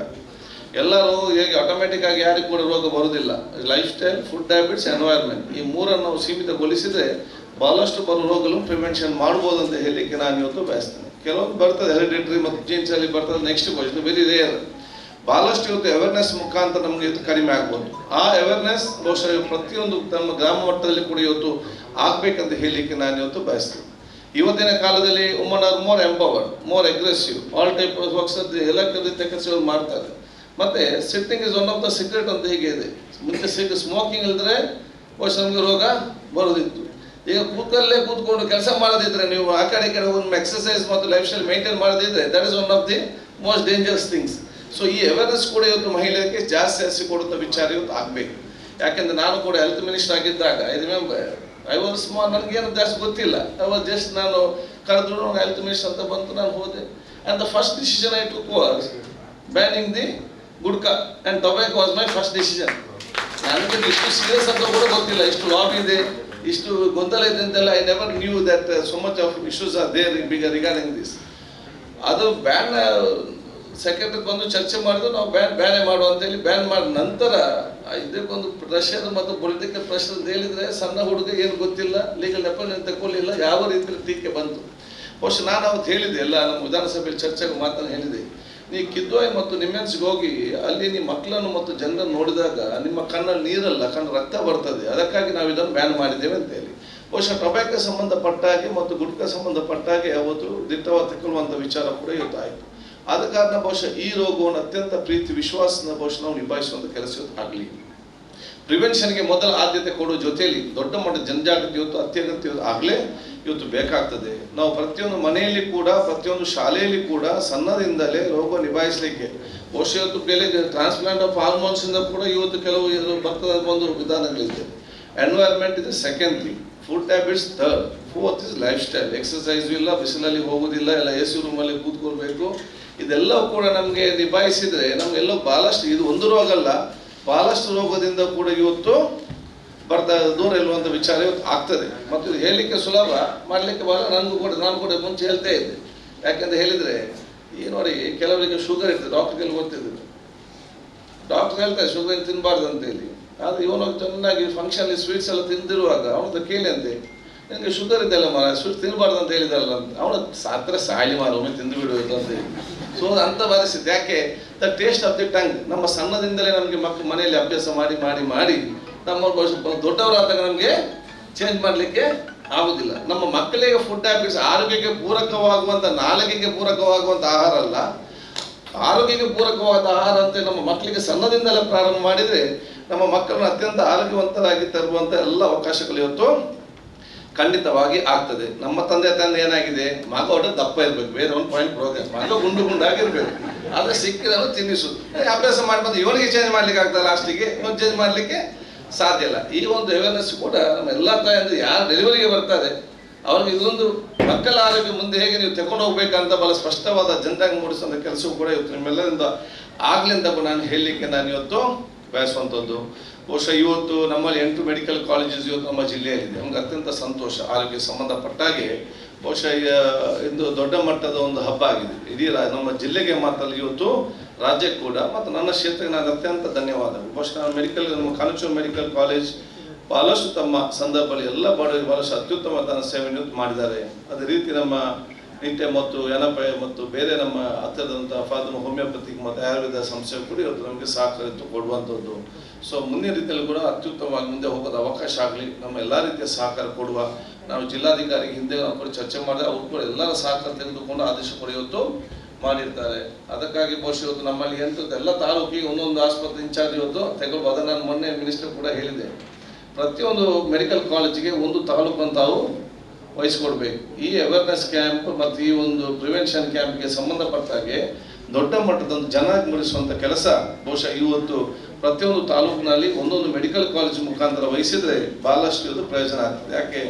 S5: ಎಲ್ಲ ರೋಗ ಹೇಗೆ ಆಟೋಮೆಟಿಕ್ ಆಗಿ ಯಾರಿಗೂ ಕೂಡ ರೋಗ ಬರೋದಿಲ್ಲ. Life style, food habits, environment ಈ ಮೂರನ್ನು ನಾವು ಸೀಮಿತಗೊಳಿಸಿದರೆ ಬಹಳಷ್ಟು ಬರೋ ರೋಗಗಳು ಪ್ರಿವೆನ್ಷನ್ ಮಾಡ್ಬೋದು ಅಂತ ಹೇಳಲಿಕ್ಕೆ ನಾನು ಇವತ್ತು ಬಯಸ್ತೇನೆ. ಕೆಲವೊಂದು ಬರ್ತದೆ ಹೆರಿಡಿಟ್ರಿ ಮತ್ತು ಜೀನ್ಸಲ್ಲಿ ಬರ್ತದೆ, ನೆಕ್ಸ್ಟ್ ಕ್ವಶನ್ ವೆರಿ ರೇರ್. ಭಾಳಷ್ಟು ಇವತ್ತು ಅವೇರ್ನೆಸ್ ಮುಖಾಂತರ ನಮಗೆ ಇವತ್ತು ಕಡಿಮೆ ಆಗ್ಬೋದು. ಆ ಅವೇರ್ನೆಸ್ ಬಹುಶಃ ಪ್ರತಿಯೊಂದು ನಮ್ಮ ಗ್ರಾಮ ಮಟ್ಟದಲ್ಲಿ ಕೂಡ ಇವತ್ತು ಆಗಬೇಕಂತ ಹೇಳಲಿಕ್ಕೆ ನಾನು ಇವತ್ತು ಬಯಸ್ತೇನೆ. ಇವತ್ತಿನ ಕಾಲದಲ್ಲಿ woman are more empowered, more aggressive, all type of works ಎಲ್ಲ ಕೆಲಸಗಳು ಮಾಡ್ತಾರೆ. ಮತ್ತು sitting is one of the secret ಅಂತ ಹೀಗೆ ಇದೆ. ಮುಂಚೆ ಸ್ಮೋಕಿಂಗ್ ಇಲ್ಲದ್ರೆ ಬಹುಶಃ ನಮಗೆ ರೋಗ ಬರೋದಿತ್ತು. ಈಗ ಕೂತ್ಕೊಂಡು ಕೆಲಸ ಮಾಡೋದಿದ್ರೆ, ನೀವು ಆ ಕಡೆ ಈ ಕಡೆ ಒಂದು ಎಕ್ಸಸೈಸ್ ಮತ್ತು ಲೈಫ್ ಸ್ಟೈಲ್ ಮೇಂಟೈನ್ ಮಾಡೋದಿದ್ರೆ, that is one of the most dangerous things. So ಈ ಅವೇರ್ನೆಸ್ ಕೂಡ ಇವತ್ತು ಮಹಿಳೆಯರಿಗೆ ಜಾಸ್ತಿ ಕೊಡುವಂಥ ವಿಚಾರ ಇವತ್ತು ಆಗಬೇಕು. ಯಾಕೆಂದರೆ ನಾನು ಕೂಡ ಹೆಲ್ತ್ ಮಿನಿಸ್ಟರ್ ಆಗಿದ್ದಾಗ I remember I was small, ನನಗೇನು ಜಾಸ್ತಿ ಗೊತ್ತಿಲ್ಲ. ಐ ವಾಸ್ ಜಸ್ಟ್ ನಾನು ಕರೆದ್ರು ಹೆಲ್ತ್ ಮಿನಿಸ್ಟರ್ ಅಂತ ಬಂತು, ನಾನು ಹೋದೆ. And the first decision I took was banning the gutka and tobacco was my first decision. ನನಗೆ ಇಷ್ಟು ಸೀರಿಯಸ್ ಅಂತ ಕೂಡ ಗೊತ್ತಿಲ್ಲ, ಇಷ್ಟು ಲಾಬ್ ಇದೆ, ಇಷ್ಟು ಗೊಂದಲ ಇದೆ ಅಂತೆಲ್ಲ. I never knew that so much of issues are there regarding this. ಅದು ಬ್ಯಾನ್ ಸೆಕ್ರೆಟರಿ ಬಂದು ಚರ್ಚೆ ಮಾಡಿದ್ರು, ನಾವು ಬ್ಯಾನೇ ಮಾಡುವ ಅಂತೇಳಿ ಬ್ಯಾನ್ ಮಾಡಿದ ನಂತರ ಇದಕ್ಕೊಂದು ಪ್ರೆಷರ್ ಮತ್ತು ಪೊಲಿಟಿಕಲ್ ಪ್ರೆಷರ್ ಅಂತ ಹೇಳಿದರೆ, ಸಣ್ಣ ಹುಡುಗ ಏನು ಗೊತ್ತಿಲ್ಲ, ಲೀಗಲ್ ಅಪಾಯಿಂಟ್ಮೆಂಟ್ ತಗೊಳ್ಳಿಲ್ಲ, ಯಾವ ರೀತಿಯಲ್ಲಿ ಟೀಕೆ ಬಂತು. ಬಹುಶಃ ನಾನು ಅವತ್ತು ಹೇಳಿದೆ, ಎಲ್ಲ ನಮ್ಮ ವಿಧಾನಸಭೆಯಲ್ಲಿ ಚರ್ಚೆಗೆ ಮಾತನ್ನು ಹೇಳಿದೆ, ನೀವು ಕಿದ್ವಾಯಿ ಮತ್ತು ನಿಮ್ಮೆನ್ಸ್ಗೆ ಹೋಗಿ ಅಲ್ಲಿ ನಿಮ್ಮ ಮಕ್ಕಳನ್ನು ಮತ್ತು ಜನರನ್ನು ನೋಡಿದಾಗ ನಿಮ್ಮ ಕಣ್ಣಲ್ಲಿ ನೀರಲ್ಲ, ಕಣ್ಣು ರಕ್ತ ಬರ್ತದೆ. ಅದಕ್ಕಾಗಿ ನಾವು ಇದನ್ನು ಬ್ಯಾನ್ ಮಾಡಿದ್ದೇವೆ ಅಂತೇಳಿ. ಬಹುಶಃ ಟೊಬ್ಯಾಕೋ ಸಂಬಂಧಪಟ್ಟ ಹಾಗೆ ಮತ್ತು ಗುಟ್ಕಾ ಸಂಬಂಧಪಟ್ಟ ಹಾಗೆ ಅವತ್ತು ದಿಟ್ಟವಾಗಿ ತಗೊಳ್ಳುವಂಥ ವಿಚಾರ ಕೂಡ ಇವತ್ತು ಆಯಿತು. ಆದ ಕಾರಣ ಬಹುಶಃ ಈ ರೋಗವನ್ನು ಅತ್ಯಂತ ಪ್ರೀತಿ ವಿಶ್ವಾಸನ ಬಹುಶಃ ನಾವು ನಿಭಾಯಿಸುವಂಥ ಕೆಲಸ ಇವತ್ತು ಆಗಲಿ. ಪ್ರಿವೆನ್ಷನ್ಗೆ ಮೊದಲ ಆದ್ಯತೆ ಕೊಡುವ ಜೊತೆಯಲ್ಲಿ ದೊಡ್ಡ ಮಟ್ಟದ ಜನಜಾಗೃತಿ ಇವತ್ತು ಅತ್ಯಗತ್ಯ ಆಗಲೇ ಇವತ್ತು ಬೇಕಾಗ್ತದೆ. ನಾವು ಪ್ರತಿಯೊಂದು ಮನೆಯಲ್ಲಿ ಕೂಡ, ಪ್ರತಿಯೊಂದು ಶಾಲೆಯಲ್ಲಿ ಕೂಡ ಸಣ್ಣದಿಂದಲೇ ರೋಗ ನಿಭಾಯಿಸಲಿಕ್ಕೆ ಬಹುಶಃ ಇವತ್ತು ಬೇರೆ ಟ್ರಾನ್ಸ್ಪ್ಲಾಂಟ್ ಆಫ್ ಹಾರ್ಮೋನ್ಸಿಂದ ಕೂಡ ಇವತ್ತು ಕೆಲವು ಬರ್ತದೆ ಒಂದು ವಿಧಾನಗಳಿದೆ. ಎನ್ವೈರ್ಮೆಂಟ್ ಇದೆ second thing, food habits third, fourth is life style. Exercise ಇಲ್ಲ, ಬಿಸಿಲಲ್ಲಿ ಹೋಗೋದಿಲ್ಲ, ಎಲ್ಲ ಎ ಸಿ ರೂಮಲ್ಲಿ ಕೂತ್ಕೊಳ್ಬೇಕು. ಇದೆಲ್ಲವೂ ಕೂಡ ನಮಗೆ ನಿಭಾಯಿಸಿದರೆ ನಮಗೆಲ್ಲೋ ಭಾಳಷ್ಟು, ಇದು ಒಂದು ರೋಗ ಅಲ್ಲ, ಭಾಳಷ್ಟು ರೋಗದಿಂದ ಕೂಡ ಇವತ್ತು ದೂರ ಇರುವಂಥ ವಿಚಾರ ಇವತ್ತು ಆಗ್ತದೆ. ಮತ್ತು ಇದು ಹೇಳಲಿಕ್ಕೆ ಸುಲಭ, ಮಾಡಲಿಕ್ಕೆ ಭಾಳ ನಾನು ಕೂಡ ಮುಂಚೆ ಹೇಳ್ತಾ ಇದ್ದೆ. ಯಾಕೆಂತ ಹೇಳಿದರೆ ಈ ನೋಡಿ, ಕೆಲವರಿಗೆ ಶುಗರ್ ಇರ್ತದೆ, ಡಾಕ್ಟ್ರಿಗೆ ಗೊತ್ತಿದ್ರು, ಡಾಕ್ಟ್ರ್ ಹೇಳ್ತಾರೆ ಶುಗರ್ ತಿನ್ನಬಾರ್ದು ಅಂತೇಳಿ. ಆದರೆ ಇವನು ಚೆನ್ನಾಗಿ ಫಂಕ್ಷನಲ್ಲಿ ಸ್ವೀಟ್ಸ್ ಎಲ್ಲ ತಿಂದಿರುವಾಗ ಅವನತ್ರ ಕೇಳಿ ಅಂತೆ, ನನಗೆ ಶುಗರ್ ಇದೆಲ್ಲ ಮಾರ, ಸ್ವೀಟ್ ತಿನ್ನಬಾರ್ದು ಅಂತ ಹೇಳಿದಾರಲ್ಲ ಅಂತ. ಅವನು ಸಾತ್ರ ಸಾಲಿ ಮಾರ, ಒಮ್ಮೆ ತಿಂದು ಬಿಡುವುದು ಅಂತ ಹೇಳಿ. ಸೊ ಅಂತ ಪರಿಸ್ಥಿತಿ. ಯಾಕೆ? The taste of the tongue. ನಮ್ಮ ಸಣ್ಣದಿಂದಲೇ ನಮಗೆ ಮಕ್ಕಳು ಮನೆಯಲ್ಲಿ ಅಭ್ಯಾಸ ಮಾಡಿ ಮಾಡಿ ಮಾಡಿ ನಮ್ಮ ದೊಡ್ಡವರಾದಾಗ ನಮಗೆ ಚೇಂಜ್ ಮಾಡಲಿಕ್ಕೆ ಆಗೋದಿಲ್ಲ. ನಮ್ಮ ಮಕ್ಕಳಿಗೆ ಫುಡ್ ಹ್ಯಾಬಿಟ್ಸ್ ಆರೋಗ್ಯಕ್ಕೆ ಪೂರಕವಾಗುವಂಥ, ನಾಲಿಗೆಗೆ ಪೂರಕವಾಗುವಂಥ ಆಹಾರ ಅಲ್ಲ, ಆರೋಗ್ಯಕ್ಕೆ ಪೂರಕವಾದ ಆಹಾರ ಅಂತ ನಮ್ಮ ಮಕ್ಕಳಿಗೆ ಸಣ್ಣದಿಂದಲೇ ಪ್ರಾರಂಭ ಮಾಡಿದರೆ ನಮ್ಮ ಮಕ್ಕಳನ್ನು ಅತ್ಯಂತ ಆರೋಗ್ಯವಂತರಾಗಿ ತರುವಂಥ ಎಲ್ಲ ಅವಕಾಶಗಳು ಇವತ್ತು ಖಂಡಿತವಾಗಿ ಆಗ್ತದೆ. ನಮ್ಮ ತಂದೆ ಏನಾಗಿದೆ, ಮಗ ಒಟ್ಟು ದಪ್ಪ ಇರಬೇಕು, ಬೇರೆ ಒಂದು ಪಾಯಿಂಟ್ ಪ್ರೋಗ್ರಾಮ್, ಮಗ ಗುಂಡಾಗಿರ್ಬೇಕು, ಆದರೆ ಸಿಕ್ಕಿದನ್ನು ತಿನ್ನಿಸೋದು. ಅಭ್ಯಾಸ ಮಾಡ್ಬಂದು ಇವನಿಗೆ ಚೇಂಜ್ ಮಾಡ್ಲಿಕ್ಕೆ ಆಗ್ತದೆ, ಲಾಸ್ಟಿಗೆ ಇವನು ಚೇಂಜ್ ಮಾಡಲಿಕ್ಕೆ ಸಾಧ್ಯ ಇಲ್ಲ. ಈ ಒಂದು ಅವೇರ್ನೆಸ್ ಕೂಡ ನಮ್ಮ ಎಲ್ಲ ತಾಯಂದ್ರೆ ಯಾರು ಡೆಲಿವರಿಗೆ ಬರ್ತಾರೆ ಅವ್ರಿಗೆ ಇದೊಂದು ಮಕ್ಕಳ ಆರೋಗ್ಯ ಮುಂದೆ ಹೇಗೆ ನೀವು ತಗೊಂಡು ಹೋಗ್ಬೇಕಂತ ಬಹಳ ಸ್ಪಷ್ಟವಾದ ಜನಜಾಗೃತಿ ಮೂಡಿಸುವಂಥ ಕೆಲಸವೂ ಕೂಡ ಇವತ್ತು ನಿಮ್ಮೆಲ್ಲರಿಂದ ಆಗ್ಲಿಂದ ನಾನು ಹೇಳಲಿಕ್ಕೆ ನಾನು ಇವತ್ತು ಬಯಸುವಂಥದ್ದು. ಬಹುಶಃ ಇವತ್ತು ನಮ್ಮಲ್ಲಿ 8 ಮೆಡಿಕಲ್ ಕಾಲೇಜಸ್ ಇವತ್ತು ನಮ್ಮ ಜಿಲ್ಲೆಯಲ್ಲಿದೆ. ನಮ್ಗೆ ಅತ್ಯಂತ ಸಂತೋಷ. ಆರೋಗ್ಯಕ್ಕೆ ಸಂಬಂಧಪಟ್ಟಾಗೆ ಬಹುಶಃ ಇಂದು ದೊಡ್ಡ ಮಟ್ಟದ ಒಂದು ಹಬ್ಬ ಆಗಿದೆ. ಇಡೀ ನಮ್ಮ ಜಿಲ್ಲೆಗೆ ಮಾತ್ರ ಇವತ್ತು ರಾಜ್ಯಕ್ಕೆ ಕೂಡ ಮತ್ತು ನನ್ನ ಕ್ಷೇತ್ರಕ್ಕೆ ನಾನು ಅತ್ಯಂತ ಧನ್ಯವಾದಗಳು. ಬಹುಶಃ ನಮ್ಮ ಕಾನಚೂರು ಮೆಡಿಕಲ್ ಕಾಲೇಜ್ ಬಹಳಷ್ಟು ತಮ್ಮ ಸಂದರ್ಭದಲ್ಲಿ ಎಲ್ಲ ಬಡವರಿಗೆ ಬಹಳಷ್ಟು ಅತ್ಯುತ್ತಮ ಸೇವೆಯನ್ನು ಮಾಡಿದ್ದಾರೆ. ಅದೇ ರೀತಿ ನಮ್ಮ ನಿತ್ಯ ಮತ್ತು ಎನಪೆ ಮತ್ತು ಬೇರೆ ನಮ್ಮ ಹತ್ತಿರದಂಥ ಫಾದರ್ ಹೋಮಿಯೋಪತಿಕ್ ಮತ್ತು ಆಯುರ್ವೇದ ಸಂಸ್ಥೆ ಕೂಡ ಇವತ್ತು ನಮಗೆ ಸಹಕಾರ ಕೊಡುವಂಥದ್ದು. ಸೊ ಮುಂದಿನ ರೀತಿಯಲ್ಲಿ ಕೂಡ ಅತ್ಯುತ್ತಮವಾಗಿ ಮುಂದೆ ಹೋಗೋದು ಅವಕಾಶ ಆಗಲಿ, ನಮ್ಮ ಎಲ್ಲ ರೀತಿಯ ಸಹಕಾರ ಕೊಡುವ. ನಾವು ಜಿಲ್ಲಾಧಿಕಾರಿಗೆ ಹಿಂದೆ ನಾವು ಕೂಡ ಚರ್ಚೆ ಮಾಡಿದ್ರೆ ಅವ್ರು ಕೂಡ ಎಲ್ಲರ ಸಹಕಾರ ತೆಗೆದುಕೊಂಡು ಆದೇಶ ಕೂಡ ಇವತ್ತು ಮಾಡಿರ್ತಾರೆ. ಅದಕ್ಕಾಗಿ ಬಹುಶಃ ಇವತ್ತು ನಮ್ಮಲ್ಲಿ ಎಲ್ಲ ತಾಲೂಕಿಗೆ ಒಂದೊಂದು ಆಸ್ಪತ್ರೆ ಇನ್ಚಾರ್ಜ್ ಇವತ್ತು ತೆಗೆದು, ಅದನ್ನು ನಾನು ಮೊನ್ನೆ ಮಿನಿಸ್ಟರ್ ಕೂಡ ಹೇಳಿದೆ, ಪ್ರತಿಯೊಂದು ಮೆಡಿಕಲ್ ಕಾಲೇಜಿಗೆ ಒಂದು ತಾಲೂಕು ತಾವು ವಹಿಸ್ಕೊಡ್ಬೇಕು. ಈ ಅವೇರ್ನೆಸ್ ಕ್ಯಾಂಪ್ ಮತ್ತು ಈ ಒಂದು ಪ್ರಿವೆನ್ಷನ್ ಕ್ಯಾಂಪ್ಗೆ ಸಂಬಂಧಪಟ್ಟಾಗೆ ದೊಡ್ಡ ಮಟ್ಟದ ಒಂದು ಜನ ಮೂಡಿಸುವಂಥ ಕೆಲಸ ಬಹುಶಃ ಇವತ್ತು ಪ್ರತಿಯೊಂದು ತಾಲೂಕಿನಲ್ಲಿ ಒಂದೊಂದು ಮೆಡಿಕಲ್ ಕಾಲೇಜ್ ಮುಖಾಂತರ ವಹಿಸಿದ್ರೆ ಬಹಳಷ್ಟು ಇದು ಪ್ರಯೋಜನ ಆಗ್ತದೆ. ಯಾಕೆ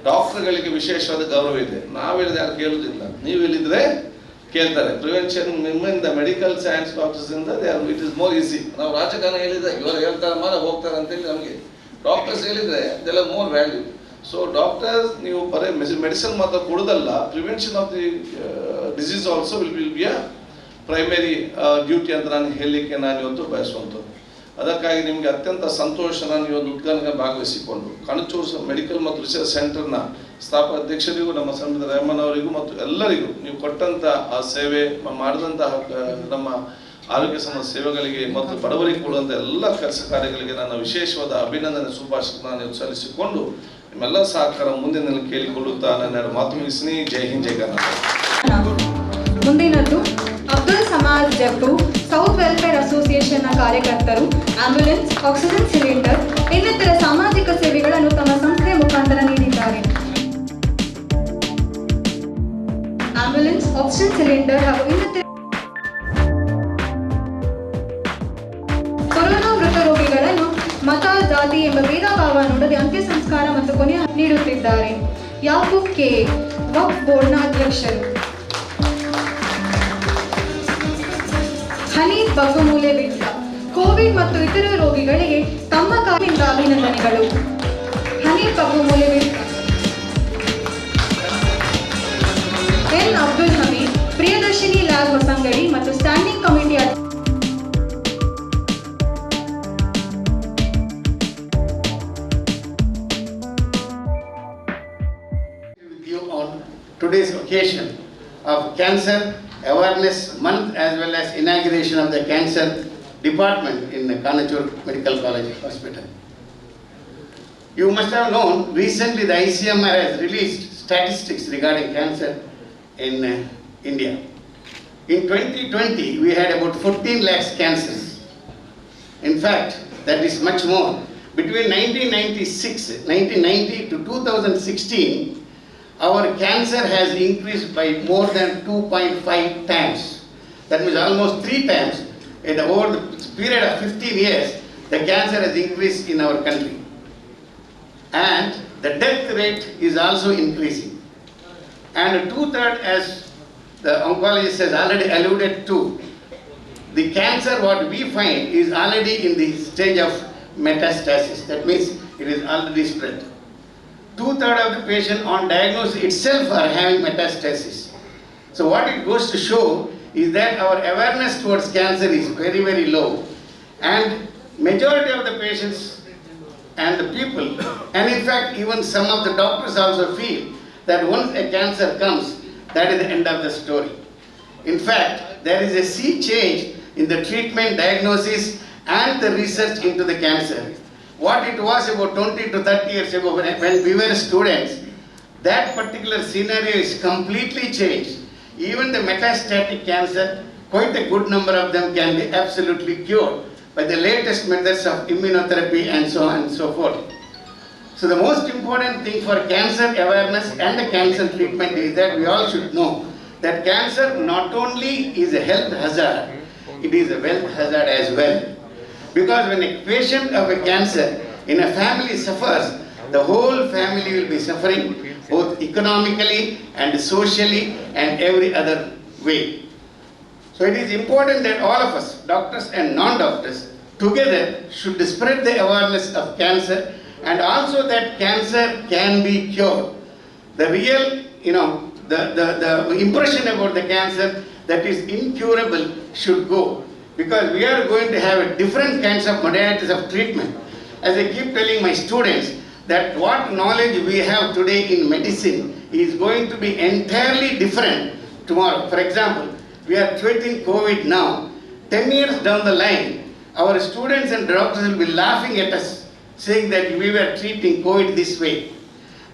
S5: ಡಾಕ್ಟರ್ಗಳಿಗೆ ವಿಶೇಷವಾದ ಗೌರವ ಇದೆ. ನಾವು ಹೇಳಿದ್ರೆ ಯಾರು ಕೇಳುವುದಿಲ್ಲ, ನೀವು ಹೇಳಿದ್ರೆ ಕೇಳ್ತಾರೆ. ಪ್ರಿವೆನ್ಷನ್ ನಿಮ್ಮಿಂದ ಮೆಡಿಕಲ್ ಸೈನ್ಸ್ ಡಾಕ್ಟರ್ಸ್ ಇಂದ ಇಟ್ ಇಸ್ ಮೋರ್ ಈಸಿ. ನಾವು ರಾಜಕಾರಣ ಹೇಳಿದ್ರೆ ಇವರು ಹೇಳ್ತಾರೆ ಮಾರ ಹೋಗ್ತಾರೆ ಅಂತೇಳಿ ನಮಗೆ ಡಾಕ್ಟರ್ಸ್ ಹೇಳಿದ್ರೆ ಅದೆಲ್ಲ ಮೋರ್ ವ್ಯಾಲ್ಯೂ. ಸೊ ಡಾಕ್ಟರ್ಸ್ ನೀವು ಬರೀ ಮೆಡಿಸಿನ್ ಮಾತ್ರ ಕೊಡೋದಲ್ಲ, prevention of the disease also will be a primary duty ಅಂತ ನಾನು ಹೇಳಲಿಕ್ಕೆ ನಾನು ಇವತ್ತು ಬಯಸುವಂಥದ್ದು. ಅದಕ್ಕಾಗಿ ನಿಮಗೆ ಅತ್ಯಂತ ಸಂತೋಷ, ನಾನು ಈ ಒಂದು ಉದ್ಘಾಟನೆಗೆ ಭಾಗವಹಿಸಿಕೊಂಡು ಕಣಚೂರು ಮೆಡಿಕಲ್ ಮತ್ತು ರಿಸರ್ಚ್ ಸೆಂಟರ್ನ ಸ್ಥಾಪಕಾಧ್ಯಕ್ಷರಿಗೂ ನಮ್ಮ ಸಂವಿಧಾನ ರೆಹಮಾನ್ ಅವರಿಗೂ ಮತ್ತು ಎಲ್ಲರಿಗೂ ನೀವು ಕೊಟ್ಟಂಥ ಆ ಸೇವೆ ಮಾಡಿದಂತಹ ನಮ್ಮ ಆರೋಗ್ಯ ಸಂಬಂಧ ಸೇವೆಗಳಿಗೆ ಮತ್ತು ಬಡವರಿಗೆ ಕೊಡುವಂಥ ಎಲ್ಲ ಕೆಲಸ ಕಾರ್ಯಗಳಿಗೆ ನನ್ನ ವಿಶೇಷವಾದ ಅಭಿನಂದನೆ ಶುಭಾಶಯ ನಾನು ಸಲ್ಲಿಸಿಕೊಂಡು ನಿಮ್ಮೆಲ್ಲ ಸಹಕಾರ ಮುಂದಿನ ಕೇಳಿಕೊಳ್ಳುತ್ತಾ ನನ್ನ ಮಾತು ಮುಗಿಸ್ತೀನಿ. ಜೈ ಹಿಂದ್, ಜೈ ಕರ್ನಾಟಕ.
S2: ಮುಂದಿನದ್ದು ಅಬ್ದುಲ್ ಸಮಾದ್ ಜಟ್ಟು, ಸೌತ್ ವೆಲ್ಫೇರ್ ಅಸೋಸಿಯೇಷನ್ನ ಕಾರ್ಯಕರ್ತರು ಆಂಬ್ಯುಲೆನ್ಸ್, ಆಕ್ಸಿಜನ್ ಸಿಲಿಂಡರ್ ಇನ್ನಿತರ ಸಾಮಾಜಿಕ ಸೇವೆಗಳನ್ನು ತಮ್ಮ ಸಂಸ್ಥೆಯ ಮುಖಾಂತರ ನೀಡಿದ್ದಾರೆ. ಆಂಬ್ಯುಲೆನ್ಸ್, ಆಕ್ಸಿಜನ್ ಸಿಲಿಂಡರ್ ಹಾಗೂ ಇನ್ನಿತರ ಕೊರೋನಾ ಮೃತ ರೋಗಿಗಳನ್ನು ಮತ, ಜಾತಿ ಎಂಬ ಭೇದ ಭಾವ ನೋಡದೆ ಅಂತ್ಯ ಸಂಸ್ಕಾರ ಮತ್ತು ಕೊನೆಯ ನೀಡುತ್ತಿದ್ದಾರೆ. ಯಾಕೂಬ್ ಕೆ, ವಕ್ಫ್ ಬೋರ್ಡ್ನ ಅಧ್ಯಕ್ಷರು. ಹನೀಫ್ ಬಗ್ಗುಮೂಲೆ ಬಿಟ್ಟ, ಕೋವಿಡ್ ಮತ್ತು ಇತರ ರೋಗಿಗಳಿಗೆ ತಮ್ಮ ಕಾಲಿಂದ ಅಭಿನಂದನೆಗಳು. ಹನೀಫ್ ಬಗ್ಗುಮೂಲೆ ಬಿಟ್ಟ. ಎನ್ ಅಬ್ದುಲ್ ಹಮೀದ್, ಪ್ರಿಯದರ್ಶಿನಿ ಲ್ಯಾಬ್ ಹೊಸಂಗಡಿ ಮತ್ತು standing committee
S6: today's occasion of Cancer Awareness Month as well as inauguration of the Cancer Department in the Kanachur Medical College Hospital. You must have known recently the ICMR has released statistics regarding cancer in India. In 2020 we had about 14 lakhs cancers. In fact, that is much more. Between 1990 to 2016, our cancer has increased by more than 2.5 times. That means almost 3 times. Over the period of 15 years, the cancer has increased in our country. And the death rate is also increasing. And 2/3, as the oncologist has already alluded to, the cancer what we find is already in the stage of metastasis. That means it is already spread. 2/3 of the patient on diagnosis itself are having metastasis. So what it goes to show is that our awareness towards cancer is very, very low, and majority of the patients and the people, and in fact even some of the doctors also feel that once a cancer comes, that is the end of the story. In fact, there is a sea change in the treatment, diagnosis and the research into the cancer. What it was about 20 to 30 years ago when we were students, that particular scenario is completely changed. Even the metastatic cancer, quite a good number of them can be absolutely cured by the latest methods of immunotherapy and so on and so forth. So the most important thing for cancer awareness and the cancer treatment is that we all should know that cancer not only is a health hazard, it is a wealth hazard as well. Because when a patient of a cancer in a family suffers, the whole family will be suffering both economically and socially and every other way. So it is important that all of us, doctors and non-doctors, together should spread the awareness of cancer and also that cancer can be cured. the real, the impression about the cancer that is incurable should go. Because we are going to have different kinds of modalities of treatment. As I keep telling my students, that what knowledge we have today in medicine is going to be entirely different tomorrow. For example, we are treating COVID now. 10 years down the line, our students and doctors will be laughing at us, saying that we were treating COVID this way.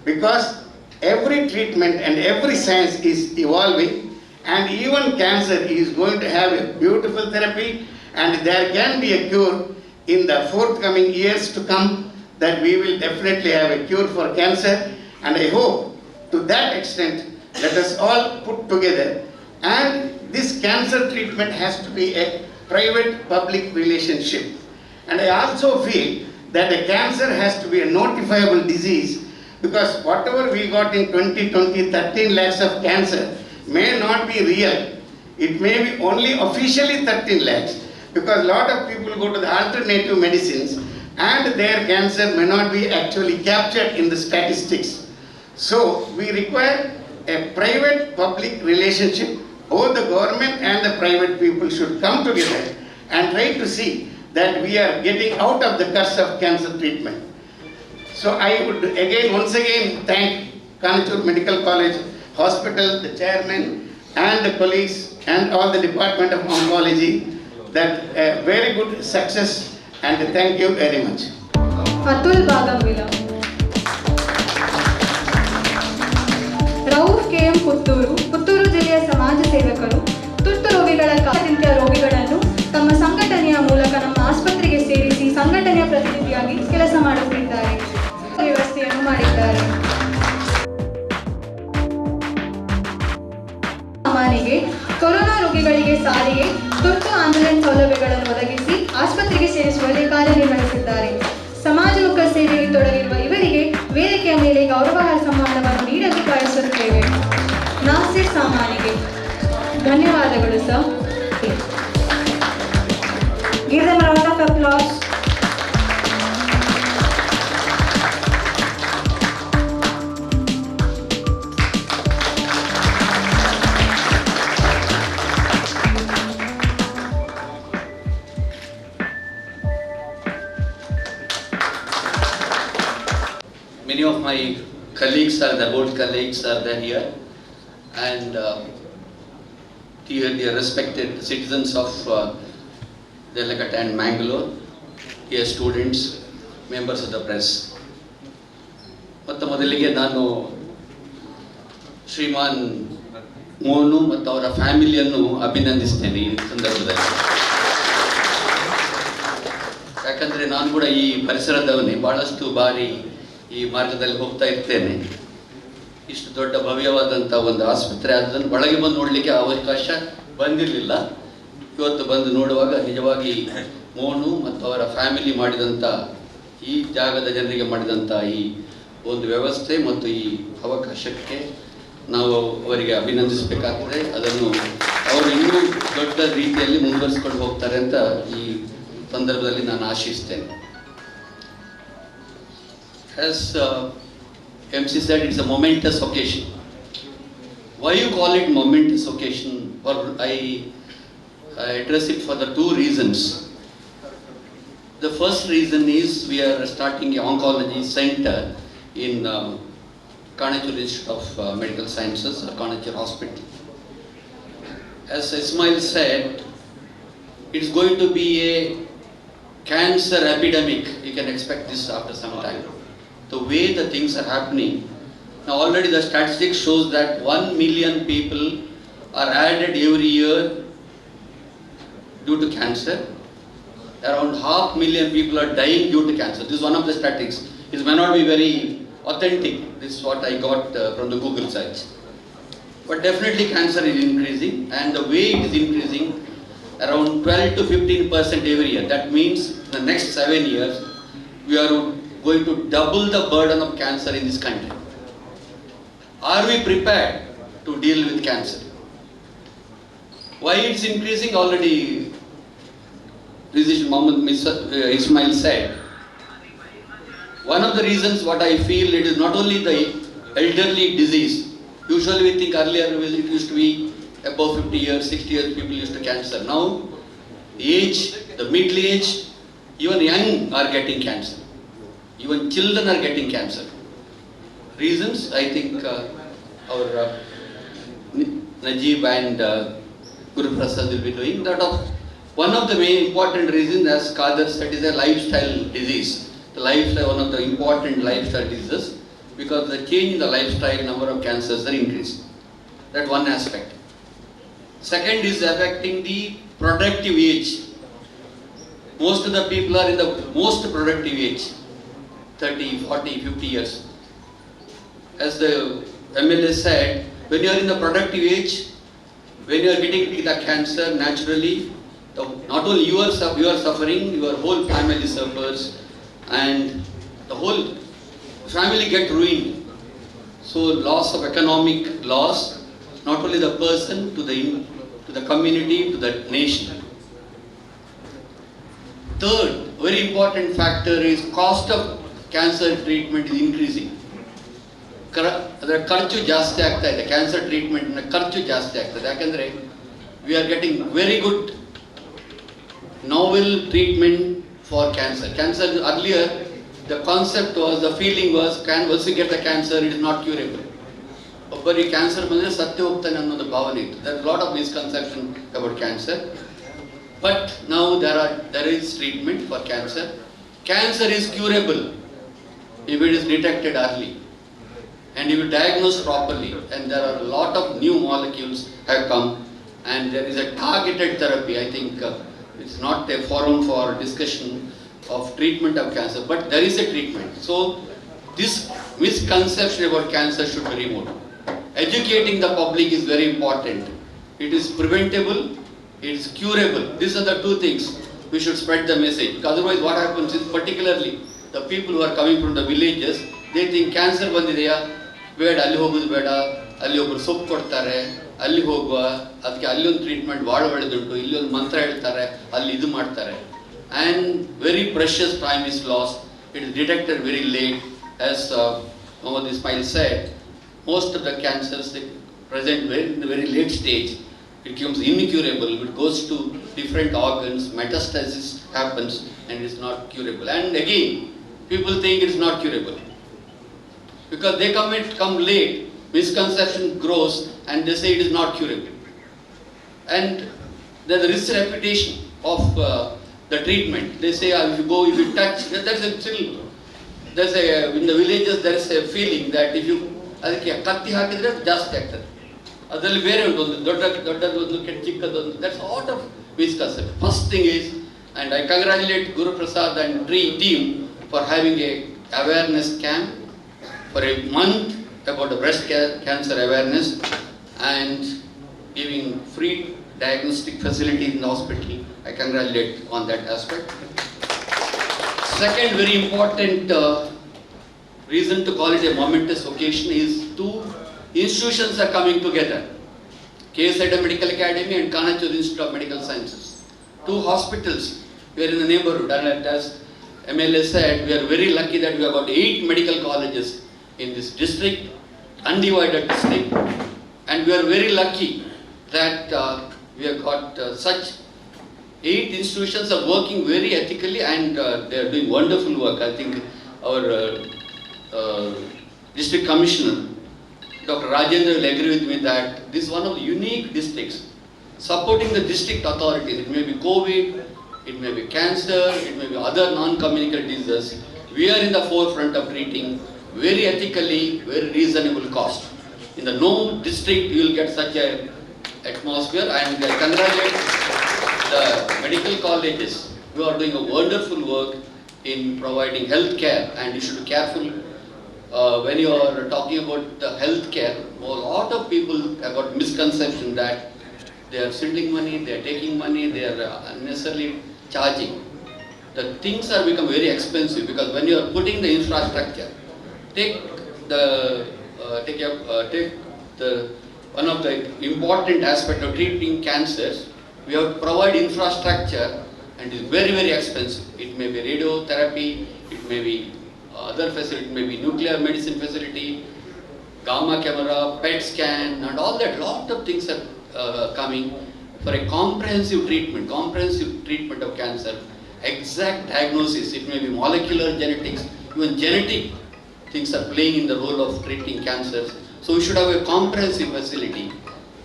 S6: Because every treatment and every science is evolving, and even cancer is going to have a beautiful therapy, and there can be a cure in the forthcoming years to come, that we will definitely have a cure for cancer. And I hope to that extent, let us all put together, and this cancer treatment has to be a private-public relationship. And I also feel that a cancer has to be a notifiable disease, because whatever we got in 2020, 13 lakhs of cancer may not be real. It may be only officially 13 lakhs, because a lot of people go to the alternative medicines and their cancer may not be actually captured in the statistics. So we require a private-public relationship. Both the government and the private people should come together and try to see that we are getting out of the curse of cancer treatment. So I would once again thank Kanachur Medical College Hospital, the chairman and the colleagues and all the Department of Oncology, that a very good success, and thank you very much.
S2: Atul Bagamvila, Rauf KM Puttur ಜಿಲ್ಲೆಯ ಸಮಾಜ ಸೇವಕರು ತುರ್ತು ರೋಗಿಗಳ ಕಾಲದಿಂತ ರೋಗಿಗಳನ್ನು ತಮ್ಮ ಸಂಘಟನೆಯ ಮೂಲಕ ನಮ್ಮ ಆಸ್ಪತ್ರೆಗೆ ಸೇರಿಸಿ ಸಂಘಟನೆಯ ಪ್ರತಿನಿಧಿಯಾಗಿ ಕೆಲಸ ಮಾಡುತ್ತಿದ್ದಾರೆ, ವ್ಯವಸ್ಥೆಯನ್ನು ಮಾಡಿದ್ದಾರೆ. ಸಾಮಾನ್ಯಗೆ ಕೊರೋನಾ ರೋಗಿಗಳಿಗೆ ಸಾರಿಗೆ ತುರ್ತು ಆಂಬ್ಯುಲೆನ್ಸ್ ಸೌಲಭ್ಯಗಳನ್ನು ಒದಗಿಸಿ ಆಸ್ಪತ್ರೆಗೆ ಸೇರಿಸುವಲ್ಲಿ ಕಾರ್ಯನಿರ್ವಹಿಸಿದ್ದಾರೆ. ಸಮಾಜಮುಖ ಸೇವೆಯಲ್ಲಿ ತೊಡಗಿರುವ ಇವರಿಗೆ ವೇದಿಕೆಯ ಮೇಲೆ ಗೌರವ ಸಮ್ಮಾನವನ್ನು ನೀಡಲು ಬಯಸುತ್ತೇವೆ. ನಾಸಿರ್ ಸಾಮಾನಿಗೆ ಧನ್ಯವಾದಗಳು sir. Give them a round of applause.
S7: Many of my colleagues are the old colleagues are there here, and dear respected citizens of Delicate and Mangalore, dear students, members of the press. ಮೊದಲಿಗೆ ನಾನು ಶ್ರೀಮಾನ್ ಮೋನು ಮತ್ತು ಅವರ ಫ್ಯಾಮಿಲಿಯನ್ನು ಅಭಿನಂದಿಸ್ತೇನೆ ಈ ಸಂದರ್ಭದಲ್ಲಿ. ಯಾಕಂದರೆ ನಾನು ಕೂಡ ಈ ಪರಿಸರದವನೇ, ಭಾಳಷ್ಟು ಬಾರಿ ಈ ಮಾರ್ಗದಲ್ಲಿ ಹೋಗ್ತಾ ಇರ್ತೇನೆ. ಇಷ್ಟು ದೊಡ್ಡ ಭವ್ಯವಾದಂಥ ಒಂದು ಆಸ್ಪತ್ರೆ ಅದನ್ನು ಒಳಗೆ ಬಂದು ನೋಡಲಿಕ್ಕೆ ಅವಕಾಶ ಬಂದಿರಲಿಲ್ಲ. ಇವತ್ತು ಬಂದು ನೋಡುವಾಗ ನಿಜವಾಗಿ ಮೋನು ಮತ್ತು ಅವರ ಫ್ಯಾಮಿಲಿ ಮಾಡಿದಂಥ, ಈ ಜಾಗದ ಜನರಿಗೆ ಮಾಡಿದಂಥ ಈ ಒಂದು ವ್ಯವಸ್ಥೆ ಮತ್ತು ಈ ಅವಕಾಶಕ್ಕೆ ನಾವು ಅವರಿಗೆ ಅಭಿನಂದಿಸಬೇಕಾಗ್ತದೆ. ಅದನ್ನು ಅವರು ಇನ್ನೂ ದೊಡ್ಡ ರೀತಿಯಲ್ಲಿ ಮುಂದುವರಿಸ್ಕೊಂಡು ಹೋಗ್ತಾರೆ ಅಂತ ಈ ಸಂದರ್ಭದಲ್ಲಿ ನಾನು ಆಶಿಸ್ತೇನೆ. As MC said, it's a momentous occasion. Why you call it momentous occasion? Or I address it for the two reasons. The first reason is we are starting an oncology center in Kanachur Institute of Medical Sciences, or Kanachur Hospital. As Ismail said, it's going to be a cancer epidemic. You can expect this after some time. The way the things are happening, now already the statistics shows that 1 million people are added every year due to cancer. Around 500,000 people are dying due to cancer. This is one of the statistics. It may not be very authentic. This is what I got from the Google search. But definitely cancer is increasing, and the way it is increasing, around 12 to 15% every year. That means in the next 7 years, we are going to double the burden of cancer in this country. Are we prepared to deal with cancer? Why it's increasing? Already Physician Mohammed Ismail said. One of the reasons what I feel, it is not only the elderly disease. Usually we think earlier it used to be above 50 years, 60 years people used to cancer. Now, age, the middle age, even young are getting cancer. Even children are getting cancer. Reasons, I think our Najib and Guru Prasad will be doing that. One of the main important reasons, as Kader said, is a lifestyle disease. The lifestyle, one of the important lifestyle diseases, because the change in the lifestyle, number of cancers are increasing. That one aspect. Second is affecting the productive age. Most of the people are in the most productive age, 30, 40, 50 years. As the MLA said, when you are in the productive age, when you are getting the cancer, naturally, not only you are suffering, your whole family suffers, and the whole family get ruined. So loss of economic loss, not only the person, to the community, to the nation. Third, very important factor is cost of cancer treatment is increasing. ಅದರ ಖರ್ಚು ಜಾಸ್ತಿ ಆಗ್ತಾ ಇದೆ, cancer ಟ್ರೀಟ್ಮೆಂಟ್ನ ಖರ್ಚು ಜಾಸ್ತಿ ಆಗ್ತದೆ. ಯಾಕಂದರೆ we are getting very good novel treatment for cancer. Cancer earlier, the concept was, the feeling was, once you get the cancer, it is not curable. ಒಬ್ಬರಿಗೆ ಕ್ಯಾನ್ಸರ್ ಬಂದರೆ ಸತ್ಯ ಹೋಗ್ತಾನೆ ಅನ್ನೋದು ಭಾವನೆ ಇತ್ತು. There is a lot of misconception about cancer. But now there is treatment for cancer. Cancer is curable if it is detected early and if you diagnose properly. And there are a lot of new molecules have come, and there is a targeted therapy. I think it's not a forum for discussion of treatment of cancer, but there is a treatment. So this misconception about cancer should be removed. Educating the public is very important. It is preventable, it is curable. These are the two things we should spread the message. Otherwise what happens is, particularly the people who are coming from the villages, they think cancer ಬಂದಿದೆಯಾ, ಬೇಡ ಅಲ್ಲಿ ಹೋಗೋದು ಬೇಡ, ಅಲ್ಲಿ ಒಬ್ಬರು ಸೊಪ್ಪು ಕೊಡ್ತಾರೆ, ಅಲ್ಲಿ ಹೋಗುವ, ಅದಕ್ಕೆ ಅಲ್ಲಿ ಒಂದು ಟ್ರೀಟ್ಮೆಂಟ್ ಭಾಳ ಒಳ್ಳೆದುಂಟು, ಇಲ್ಲಿ ಒಂದು ಮಂತ್ರ ಹೇಳ್ತಾರೆ, ಅಲ್ಲಿ ಇದು ಮಾಡ್ತಾರೆ. And very precious time is lost. It is detected very late. As Mohammad Ismail said, most of the cancers they present in the very late stage. It becomes incurable. It goes to different organs, metastasis happens, and it is not curable. And again, people think it is not curable because they come late, misconception grows, and they say it is not curable. And there is risk reputation of the treatment. They say if you go, if you touch, in the villages there is a feeling that if you ಅದಕ್ಕೆ ಕತ್ತಿ ಹಾಕಿದ್ರೆ ಜಾಸ್ತಿ ಆಗ್ತದೆ, ಅದರಲ್ಲಿ ಬೇರೆ ಒಂದು ದೊಡ್ಡದೊಂದು ಚಿಕ್ಕದೊಂದು, that's a lot of misconception. First thing is, and I congratulate Guru Prasad and team for having a awareness camp for a month about the breast cancer awareness and giving free diagnostic facilities in the hospital. I congratulate on that aspect. Second very important reason to call it a momentous occasion is two institutions are coming together. KSID Medical Academy and Kanachur Institute of Medical Sciences. Two hospitals. We are in the neighborhood, and as MLA said, we are very lucky that we have got 8 medical colleges in this district, undivided district. And we are very lucky that we have got such 8 institutions are working very ethically, and they are doing wonderful work. I think our District Commissioner, Dr. Rajendra will agree with me that this is one of the unique districts supporting the district authorities. It may be COVID, it may be cancer, it may be other non-communicable diseases. We are in the forefront of treating very ethically, very reasonable cost. In the no district you will get such a atmosphere, and I congratulate the medical colleges who are doing a wonderful work in providing health care, and you should be careful when you are talking about the health care. A lot of people have got misconception that they are sending money, they are taking money, they are unnecessarily charging. The things are become very expensive because when you are putting the infrastructure, take one of the important aspect of treating cancers, we have to provide infrastructure, and it is very, very expensive. It may be radiotherapy, it may be other facility, it may be nuclear medicine facility, gamma camera, PET scan, and all that. Lot of things are coming for a comprehensive treatment of cancer. Exact diagnosis, it may be molecular genetics, even genetic things are playing in the role of treating cancers. So we should have a comprehensive facility.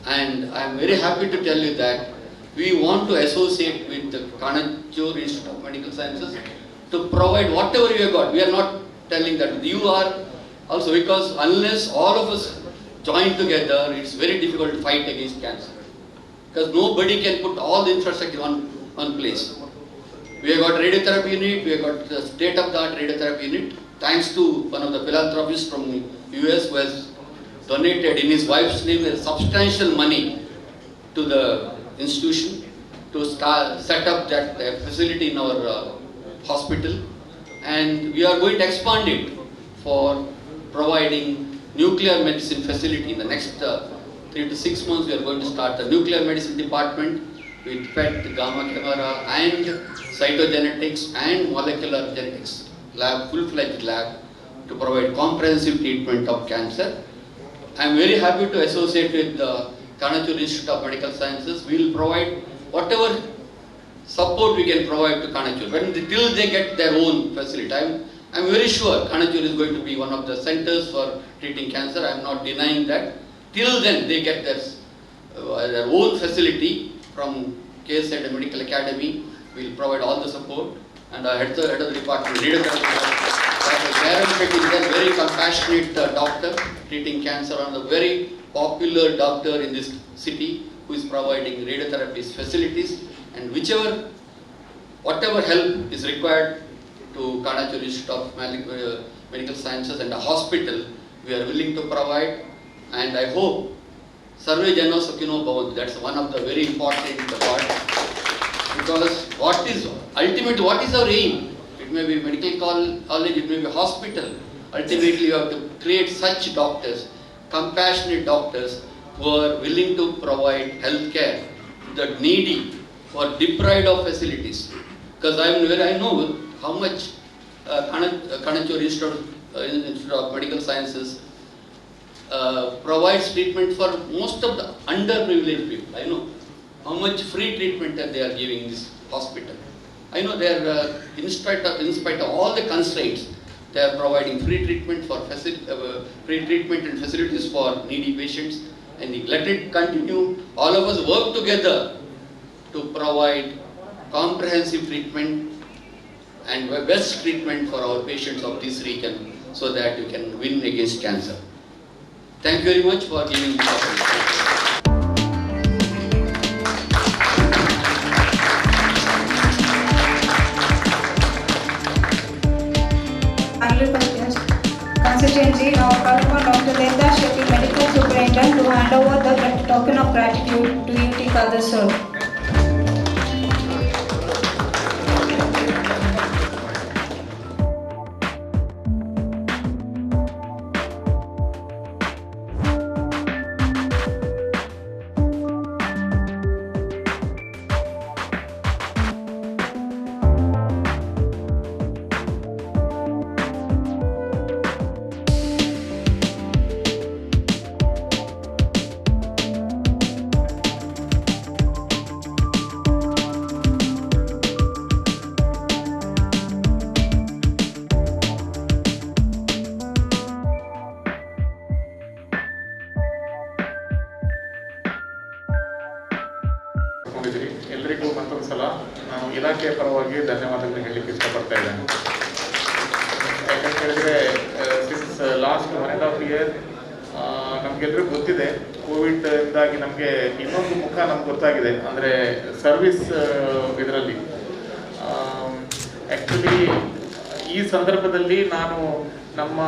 S7: And I am very happy to tell you that we want to associate with the Kanachur Institute of Medical Sciences to provide whatever you have got. We are not telling that you are also, because unless all of us join together, it's very difficult to fight against cancer. Because nobody can put all the infrastructure on one place. We have got radiotherapy unit, we have got the state-of-the-art radiotherapy unit, thanks to one of the philanthropists from US who has donated in his wife's name a substantial money to the institution to set up that facility in our hospital. And we are going to expand it for providing nuclear medicine facility. In the next 3 to 6 months, we are going to start the nuclear medicine department with PET, gamma camera, and cytogenetics and molecular genetics lab, full-fledged lab, to provide comprehensive treatment of cancer. I am very happy to associate with the Kanachur Institute of Medical Sciences. We will provide whatever support we can provide to Kanachur, but till they get their own facility. I am very sure Kanachur is going to be one of the centers for treating cancer. I am not denying that. Till then they get their own facility from KSED Medical Academy. We will provide all the support. And our head of the department, Dr. Jairam Shetty is a very compassionate doctor treating cancer, and a very popular doctor in this city who is providing radiotherapy facilities, and whatever help is required to Kanachur Institute of Medical Sciences and a hospital, we are willing to provide. And I hope Sarve Jana Sukhino Bhavantu, that's one of the very important words. Because what is our aim? It may be medical college, it may be hospital. Ultimately, you have to create such doctors, compassionate doctors, who are willing to provide health care to the needy, who are deprived of facilities. Because I know how much Kanachur Institute of Medical Sciences provides treatment for most of the underprivileged people. I know how much free treatment that they are giving in this hospital. I know they are, in spite of all the constraints, they are providing free treatment and facilities for needy patients. And let it continue. All of us work together to provide comprehensive treatment and best treatment for our patients of this region, so that we can win against cancer. Thank you very much for giving me the opportunity.
S8: Constituency, now call upon Dr. Devdas Shetty, Medical Superintendent, to hand over the token of gratitude to UT Kadir sir.
S9: ಎಲ್ಲರಿಗೂ ಮತ್ತೊಂದು ಸಲ ನಾನು ಇಲಾಖೆಯ ಪರವಾಗಿ ಧನ್ಯವಾದಗಳನ್ನು ಹೇಳಲಿಕ್ಕೆ ಇಷ್ಟಪಡ್ತಾ ಇದ್ದೇನೆ. ಯಾಕಂತ ಹೇಳಿದ್ರೆ ಸಿನ್ಸ್ ಲಾಸ್ಟ್ 1.5 ಇಯರ್ ನಮಗೆಲ್ಲರಿಗೂ ಗೊತ್ತಿದೆ, ಕೋವಿಡ್ ಇಂದಾಗಿ ನಮಗೆ ಇನ್ನೊಂದು ಮುಖ ನಮ್ಗೆ ಗೊತ್ತಾಗಿದೆ, ಅಂದರೆ ಸರ್ವಿಸ್ ಇದರಲ್ಲಿ. ಆ್ಯಕ್ಚುಲಿ ಈ ಸಂದರ್ಭದಲ್ಲಿ ನಾನು ನಮ್ಮ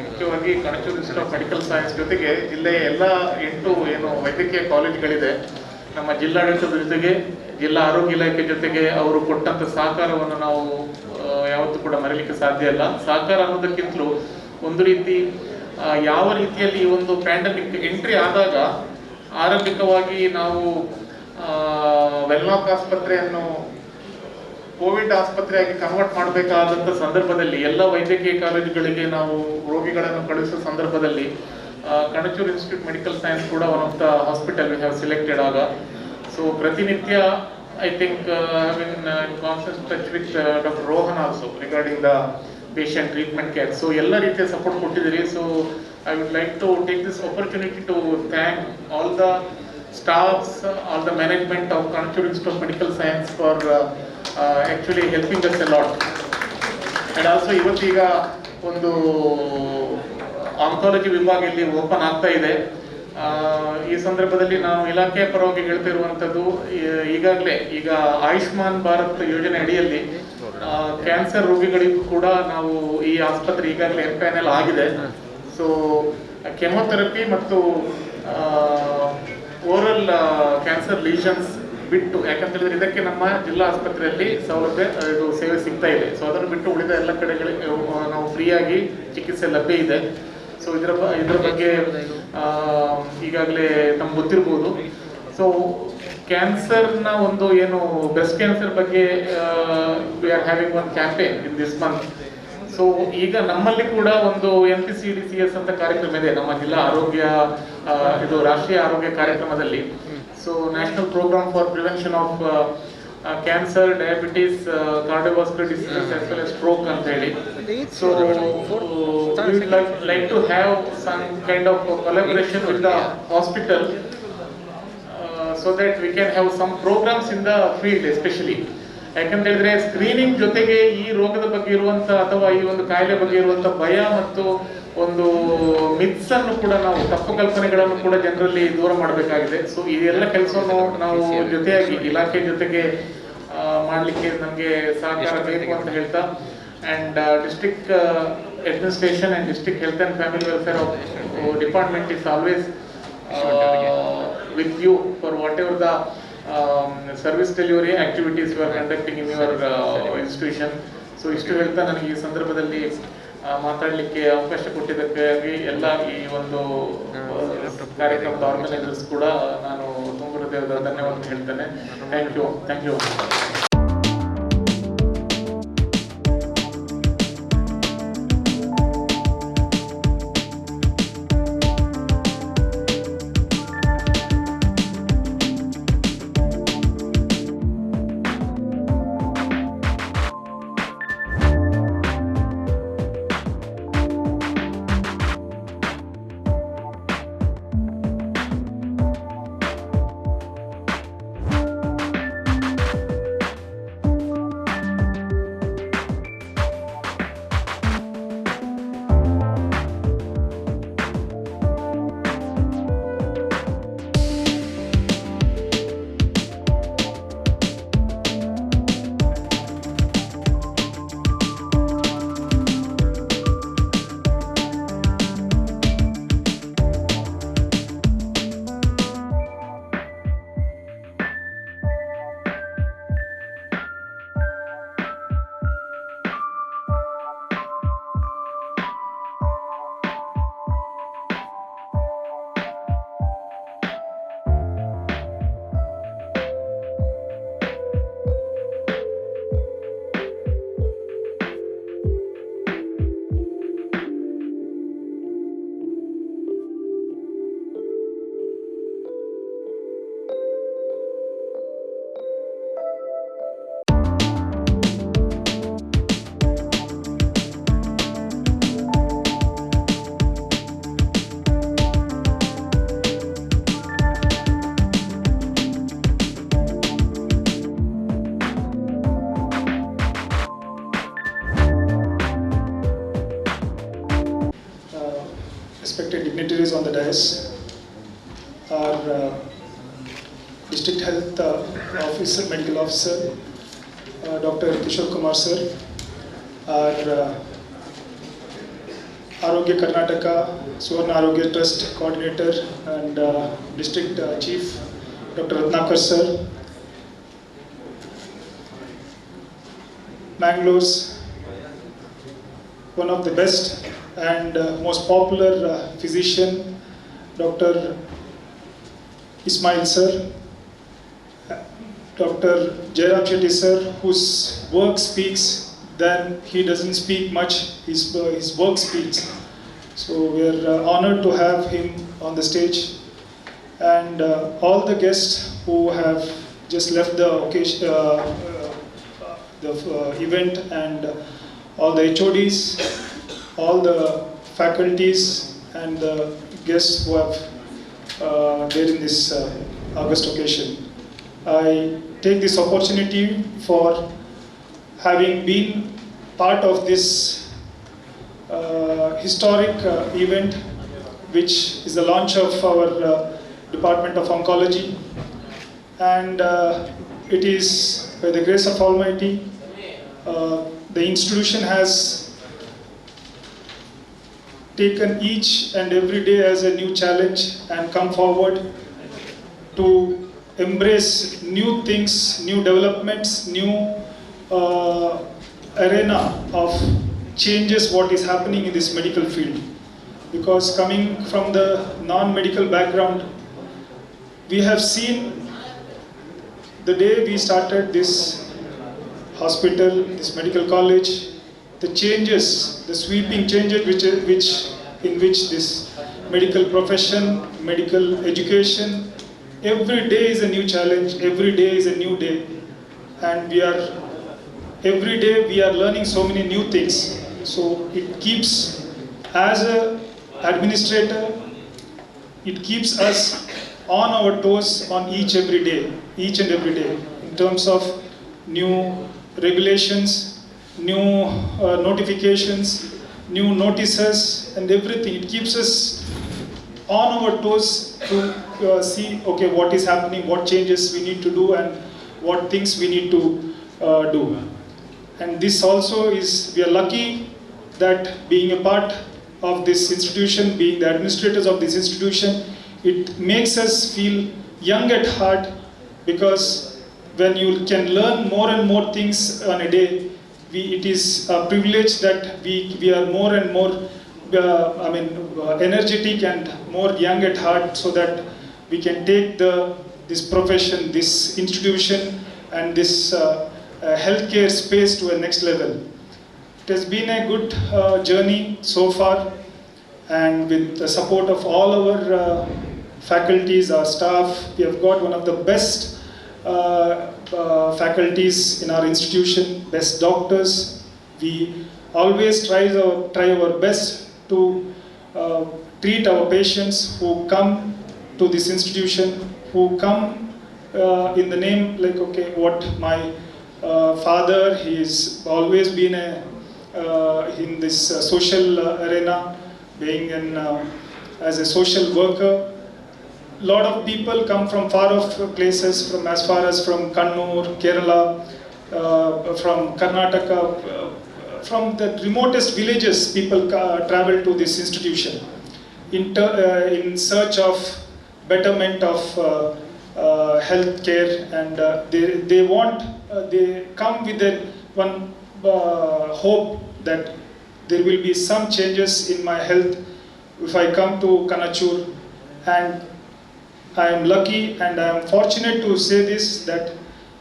S9: ಮುಖ್ಯವಾಗಿ Kanachur institute of medical science ಜೊತೆಗೆ ಜಿಲ್ಲೆಯ ಎಲ್ಲ 8 ಏನು ವೈದ್ಯಕೀಯ ಕಾಲೇಜುಗಳಿದೆ, ನಮ್ಮ ಜಿಲ್ಲಾಡಳಿತದ ಜೊತೆಗೆ ಜಿಲ್ಲಾ ಆರೋಗ್ಯ ಇಲಾಖೆ ಜೊತೆಗೆ ಅವರು ಕೊಟ್ಟಂಥ ಸಹಕಾರವನ್ನು ನಾವು ಯಾವತ್ತೂ ಕೂಡ ಮರೆಯಲಿಕ್ಕೆ ಸಾಧ್ಯ ಇಲ್ಲ. ಸಹಕಾರ ಅನ್ನೋದಕ್ಕಿಂತಲೂ ಒಂದು ರೀತಿ ಯಾವ ರೀತಿಯಲ್ಲಿ ಈ ಒಂದು ಪ್ಯಾಂಡಮಿಕ್ ಎಂಟ್ರಿ ಆದಾಗ ಆರಂಭಿಕವಾಗಿ ನಾವು ವೆನ್ಲಾಕ್ ಆಸ್ಪತ್ರೆಯನ್ನು ಕೋವಿಡ್ ಆಸ್ಪತ್ರೆಯಾಗಿ ಕನ್ವರ್ಟ್ ಮಾಡಬೇಕಾದಂಥ ಸಂದರ್ಭದಲ್ಲಿ ಎಲ್ಲ ವೈದ್ಯಕೀಯ ಕಾಲೇಜುಗಳಿಗೆ ನಾವು ರೋಗಿಗಳನ್ನು ಕಳಿಸುವ ಸಂದರ್ಭದಲ್ಲಿ ಕಣಚೂರ್ ಇನ್ಸ್ಟಿಟ್ಯೂಟ್ ಮೆಡಿಕಲ್ ಸೈನ್ಸ್ ಕೂಡ one of the hospital we have selected ಆಗ. ಸೊ ಪ್ರತಿನಿತ್ಯ I think have in constant touch with doctor Rohan also regarding the patient treatment care. So ಎಲ್ಲ ರೀತಿಯ ಸಪೋರ್ಟ್ ಕೊಟ್ಟಿದ್ದೀರಿ. So I would like to take this opportunity to thank all the staffs, all the management of Kanachur Institute of Medical Science for actually helping us a lot. And also ಇವತ್ತೀಗ ಒಂದು oncology ವಿಭಾಗ ಇಲ್ಲಿ open ಆಗ್ತಾ ಇದೆ. ಈ ಸಂದರ್ಭದಲ್ಲಿ ನಾವು ಇಲಾಖೆಯ ಪರವಾಗಿ ಹೇಳ್ತಿರುವಂಥದ್ದು, ಈಗ ಆಯುಷ್ಮಾನ್ ಭಾರತ್ ಯೋಜನೆ ಅಡಿಯಲ್ಲಿ ಕ್ಯಾನ್ಸರ್ ರೋಗಿಗಳಿಗೂ ಕೂಡ ನಾವು ಈ ಆಸ್ಪತ್ರೆ ಈಗಾಗಲೇ ಎಂಪ್ಯಾನೆಲ್ ಆಗಿದೆ. ಸೊ ಕೆಮೊಥೆರಪಿ ಮತ್ತು ಓರಲ್ ಕ್ಯಾನ್ಸರ್ ಲೀಷನ್ಸ್ ಬಿಟ್ಟು, ಯಾಕಂತ ಹೇಳಿದ್ರೆ ಇದಕ್ಕೆ ನಮ್ಮ ಜಿಲ್ಲಾ ಆಸ್ಪತ್ರೆಯಲ್ಲಿ ಸೌಲಭ್ಯ ಇದು ಸೇವೆ ಸಿಗ್ತಾ ಇದೆ. ಸೊ ಅದನ್ನು ಬಿಟ್ಟು ಉಳಿದ ಎಲ್ಲ ಕಡೆಗಳಿಗೆ ನಾವು ಫ್ರೀಯಾಗಿ ಚಿಕಿತ್ಸೆ ಲಭ್ಯ ಇದೆ. ಸೊ ಇದರ ಬಗ್ಗೆ ಈಗಾಗಲೇ ನಮ್ಗೆ ಗೊತ್ತಿರ್ಬೋದು. ಸೊ ಕ್ಯಾನ್ಸರ್ನ ಒಂದು ಏನು ಬ್ರೆಸ್ಟ್ ಕ್ಯಾನ್ಸರ್ ಬಗ್ಗೆ we are having one campaign in this month. So ಈಗ ನಮ್ಮಲ್ಲಿ ಕೂಡ ಒಂದು NPCDCS ಅಂತ ಕಾರ್ಯಕ್ರಮ ಇದೆ ನಮ್ಮ ಜಿಲ್ಲಾ ಆರೋಗ್ಯ ಇದು ರಾಷ್ಟ್ರೀಯ ಆರೋಗ್ಯ ಕಾರ್ಯಕ್ರಮದಲ್ಲಿ. So national programme for prevention of cancer, diabetes, cardiovascular diseases as well as stroke ಅಂತ ಹೇಳಿ. So we would like to have some kind of collaboration with the hospital so that we can have some programs in the field especially. ಯಾಕಂತ ಹೇಳಿದ್ರೆ screening ಜೊತೆಗೆ ಈ ರೋಗದ ಬಗ್ಗೆ ಇರುವಂತ ಅಥವಾ ಈ ಒಂದು ಕಾಯಿಲೆ ಬಗ್ಗೆ ಇರುವಂತ ಭಯ ಮತ್ತು ಒಂದು ಮಿತ್ಸ್ ಅನ್ನು ಕೂಡ ನಾವು, ತಪ್ಪು ಕಲ್ಪನೆಗಳನ್ನು ಕೂಡ ಜನರಲ್ಲಿ ದೂರ ಮಾಡಬೇಕಾಗಿದೆ. ಸೊ ಈ ಎಲ್ಲ ಕೆಲಸವನ್ನು ನಾವು ಜೊತೆಯಾಗಿ ಇಲಾಖೆ ಜೊತೆಗೆ ಮಾಡಲಿಕ್ಕೆ ನಮಗೆ ಸಹಕಾರ ಬೇಕು ಅಂತ ಹೇಳ್ತಾ, and district administration and district health and family welfare department is always with you for whatever the service delivery activities you are conducting in your institution. So ಇಷ್ಟು ಹೇಳ್ತಾ ನನಗೆ ಈ ಸಂದರ್ಭದಲ್ಲಿ ಮಾತಾಡಲಿಕ್ಕೆ ಅವಕಾಶ ಕೊಟ್ಟಿದ್ದಕ್ಕಾಗಿ ಎಲ್ಲ ಈ ಒಂದು ಕಾರ್ಯಕ್ರಮದ ಆರ್ಗನೈಸರ್ಸ್ ಕೂಡ ನಾನು ತುಂಬ ಹೃದಯದ ಧನ್ಯವಾದ ಹೇಳ್ತೇನೆ. Thank you.
S10: Respected dignitaries on the dais, our District Health Officer, Medical Officer, Dr. Kishore Kumar sir, our Arogya Karnataka Suvarna Arogya Trust Coordinator and District Chief, Dr. Ratnakar sir, Mangalore's one of the best and most popular physician, Dr. Ismail sir, Dr. Jairam Shetty sir, whose work speaks, then he doesn't speak much, his work speaks. So we are honored to have him on the stage, and all the guests who have just left the occasion, event, and all the HODs, all the faculties, and the guests who have there in this August occasion. I take this opportunity for having been part of this historic event, which is the launch of our Department of Oncology, and it is by the grace of Almighty, the institution has taken each and every day as a new challenge and come forward to embrace new things, new developments, new arena of changes what is happening in this medical field. Because coming from the non-medical background, we have seen the day we started this hospital, this medical college, the changes, the sweeping changes in which this medical profession, medical education, every day is a new challenge, every day is a new day, and every day we are learning so many new things. So it keeps, as an administrator, it keeps us on our toes on each and every day, in terms of new regulations, new notifications, new notices, and everything. It keeps us on our toes to see, okay, what is happening, what changes we need to do, and what things we need to do. And this also is, we are lucky that being a part of this institution, being the administrators of this institution, it makes us feel young at heart, because when you can learn more and more things on a day, it is a privilege that we are more and more energetic and more young at heart, so that we can take this profession, this institution, and this healthcare space to a next level. It has been a good journey so far, and with the support of all our faculties, our staff, we have got one of the best faculties in our institution, best doctors. We always try our best to treat our patients who come to this institution, who come in the name like, okay, what my father, he's always been in this social arena, being as a social worker. A lot of people come from far off places, from as far as from Kannur, Kerala, from Karnataka, from the remotest villages. People travel to this institution in search of betterment of health care, and they come with one hope that there will be some changes in my health if I come to Kanachur. And I am lucky and I am fortunate to say this, that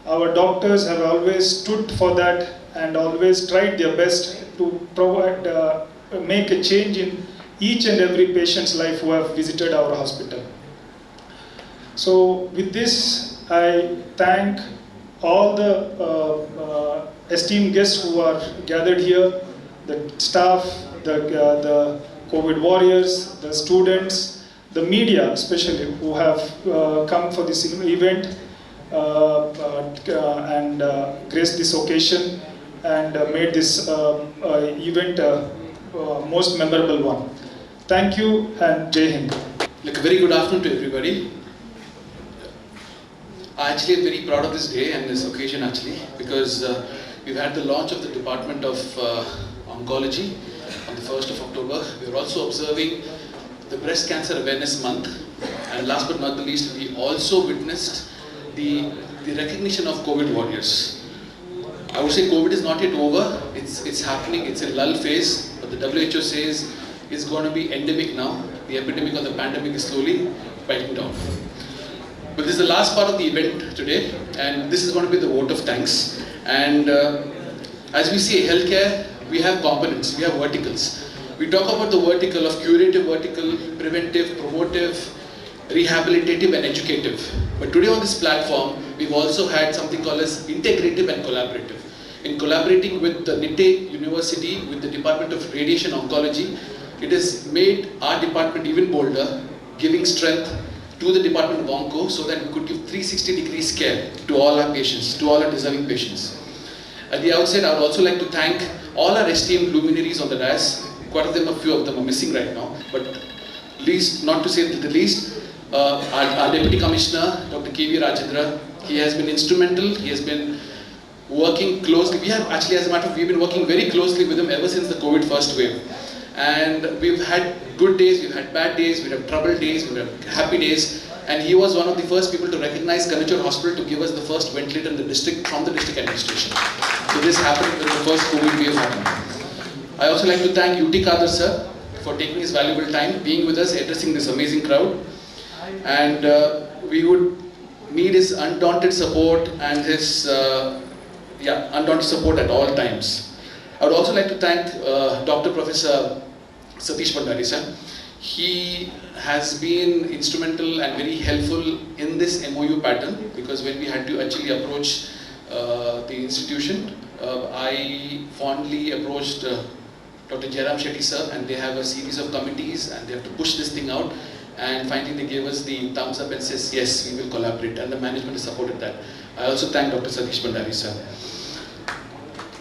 S10: our doctors have always stood for that and always tried their best to provide, make a change in each and every patient's life who have visited our hospital. So with this, I thank all the esteemed guests who are gathered here, the staff, the COVID warriors, the students, the media especially, who have come for this event and graced this occasion and made this event most memorable one. Thank you and Jai Hind.
S7: Like a very good afternoon to everybody. I actually am very proud of this day and this occasion actually, because we've had the launch of the Department of Oncology on the 1st of October. We are also observing the Breast Cancer Awareness Month, and last but not the least, we also witnessed the recognition of COVID warriors. I would say COVID is not yet over, it's happening, it's a lull phase, but the WHO says it's going to be endemic now. The epidemic of the pandemic is slowly biting down. But this is the last part of the event today, and this is going to be the vote of thanks. And as we see, healthcare, we have components, we have verticals. We talk about the vertical of curative vertical, preventive, promotive, rehabilitative and educative. But today on this platform, we've also had something called as integrative and collaborative. In collaborating with the NITE University, with the Department of Radiation Oncology, it has made our department even bolder, giving strength to the Department of Onco so that we could give 360-degree care to all our patients, to all our deserving patients. At the outset, I would also like to thank all our esteemed luminaries on the dais. Quite a few of them are missing right now, but least, not to say the least, our Deputy Commissioner, Dr. K.V. Rajendra, he has been instrumental, he has been working closely. We have actually, as a matter of fact, we've been working very closely with him ever since the COVID first wave. And we've had good days, we've had bad days, we've had troubled days, we've had happy days. And he was one of the first people to recognize Kanachur Hospital to give us the first ventilator in the district from the district administration. So this happened when the first COVID wave happened. I also like to thank UT Kadir sir for taking his valuable time, being with us, addressing this amazing crowd. And we would need his undaunted support and his undaunted support at all times. I would also like to thank Dr. Professor Satish Bhandari sir. He has been instrumental and very helpful in this MOU pattern, because when we had to actually approach the institution, I fondly approached Dr. Jairam Shetty sir, and they have a series of committees and they have to push this thing out, and finally they gave us the thumbs up and says yes, we will collaborate, and the management has supported that. I also thank Dr. Satish Bhandari sir.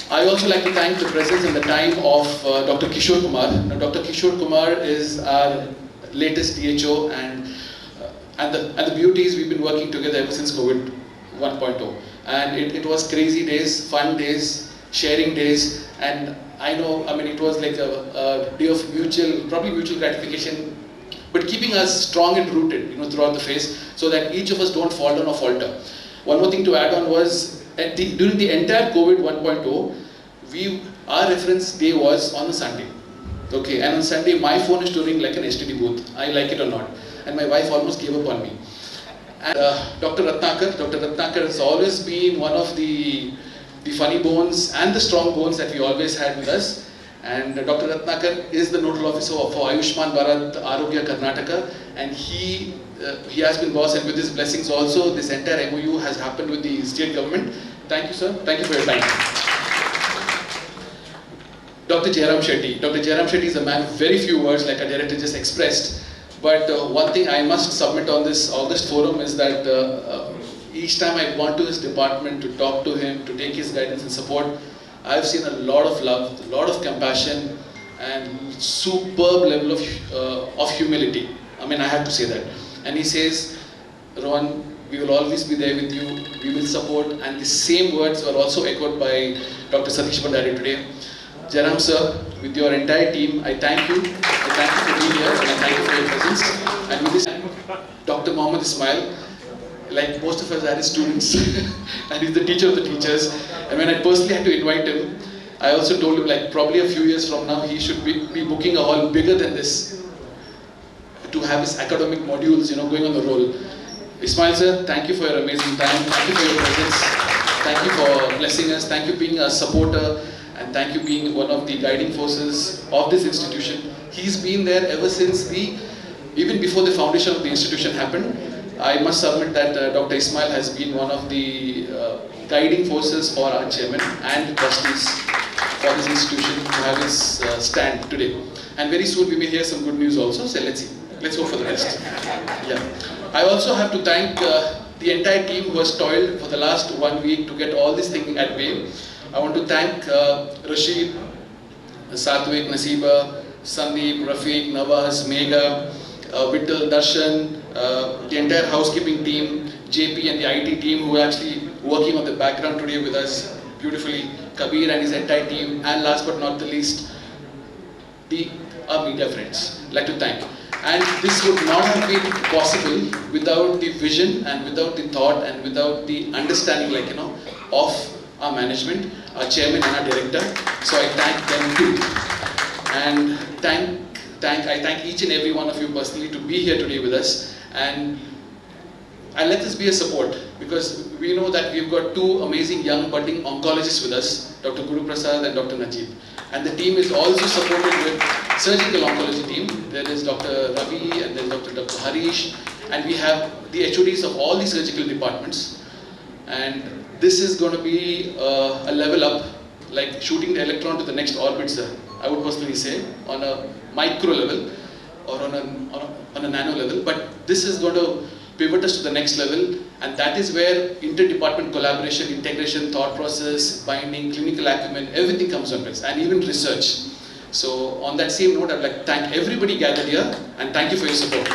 S7: I also like to thank the presence and the time of Dr. Kishore Kumar. Now, Dr. Kishore Kumar is our latest DHO, and the beauty is we've been working together ever since COVID 1.0, and it was crazy days, fun days, sharing days, and I know, I mean, it was like a day of probably mutual gratification, but keeping us strong and rooted, throughout the phase, so that each of us don't fall down or falter. One more thing to add on was, during the entire COVID 1.0, our reference day was on a Sunday. Okay, and on Sunday my phone is touring like an STD booth. I like it or not, and my wife almost gave up on me. And Dr. Ratnakar has always been one of the funny bones and the strong bones that we always had with us. And Dr. Ratnakar is the nodal officer for Ayushman Bharat Arogya Karnataka, and he has been boss, and with his blessings also, this entire MOU has happened with the state government. Thank you, sir. Thank you for your time. Dr. Jairam Shetty. Dr. Jairam Shetty is a man of very few words, like our director just expressed. But one thing I must submit on this August forum is that each time I've gone to his department to talk to him, to take his guidance and support, I've seen a lot of love, a lot of compassion, and superb level of humility. I mean, I have to say that. And he says, Rohan, we will always be there with you, we will support, and the same words were also echoed by Dr. Satish Bhandari today. Jairam sir, with your entire team, I thank you. I thank you for being here, and I thank you for your presence. And with this, Dr. Mohammed Ismail, like most of us are his students, and he's the teacher of the teachers. And when I personally had to invite him, I also told him, like, probably a few years from now, he should be booking a hall bigger than this to have his academic modules, going on the roll. Ismail sir, thank you for your amazing time. Thank you for your presence. Thank you for blessing us. Thank you for being a supporter. And thank you being one of the guiding forces of this institution. He's been there ever since even before the foundation of the institution happened. I must submit that Dr. Ismail has been one of the guiding forces for our chairman and trustees for this institution to have his stand today. And very soon we may hear some good news also, so let's see. Let's hope for the best. Yeah. I also have to thank the entire team who has toiled for the last 1 week to get all this thing at bay. I want to thank Rashid, Satvik, Nasiba, Sandeep, Rafiq, Nawaz, Megha, Vittal, Darshan, the entire housekeeping team, JP and the IT team who are actually working on the background today with us beautifully, Kabir and his entire team, and last but not the least, our media friends. I'd like to thank. And this would not have been possible without the vision and without the thought and without the understanding, of our management, our chairman and our director. So I thank them too. And I thank each and every one of you personally to be here today with us. And
S11: and let this be a support, because we know that we've got two amazing young budding oncologists with us, Dr. Guru Prasad and Dr. Najib. And the team is also supported with surgical oncology team. There is Dr. Ravi and then Dr. Harish, and we have the HODs of all the surgical departments. And this is going to be a level up, like shooting the electron to the next orbit, sir. I would personally say, on a micro level or on a nano level. But this is going to pivot us to the next level, and that is where interdepartment collaboration, integration, thought process, binding, clinical acumen, everything comes on place, and even research. So on that same note, I'd like to thank everybody gathered here, and thank you for your support.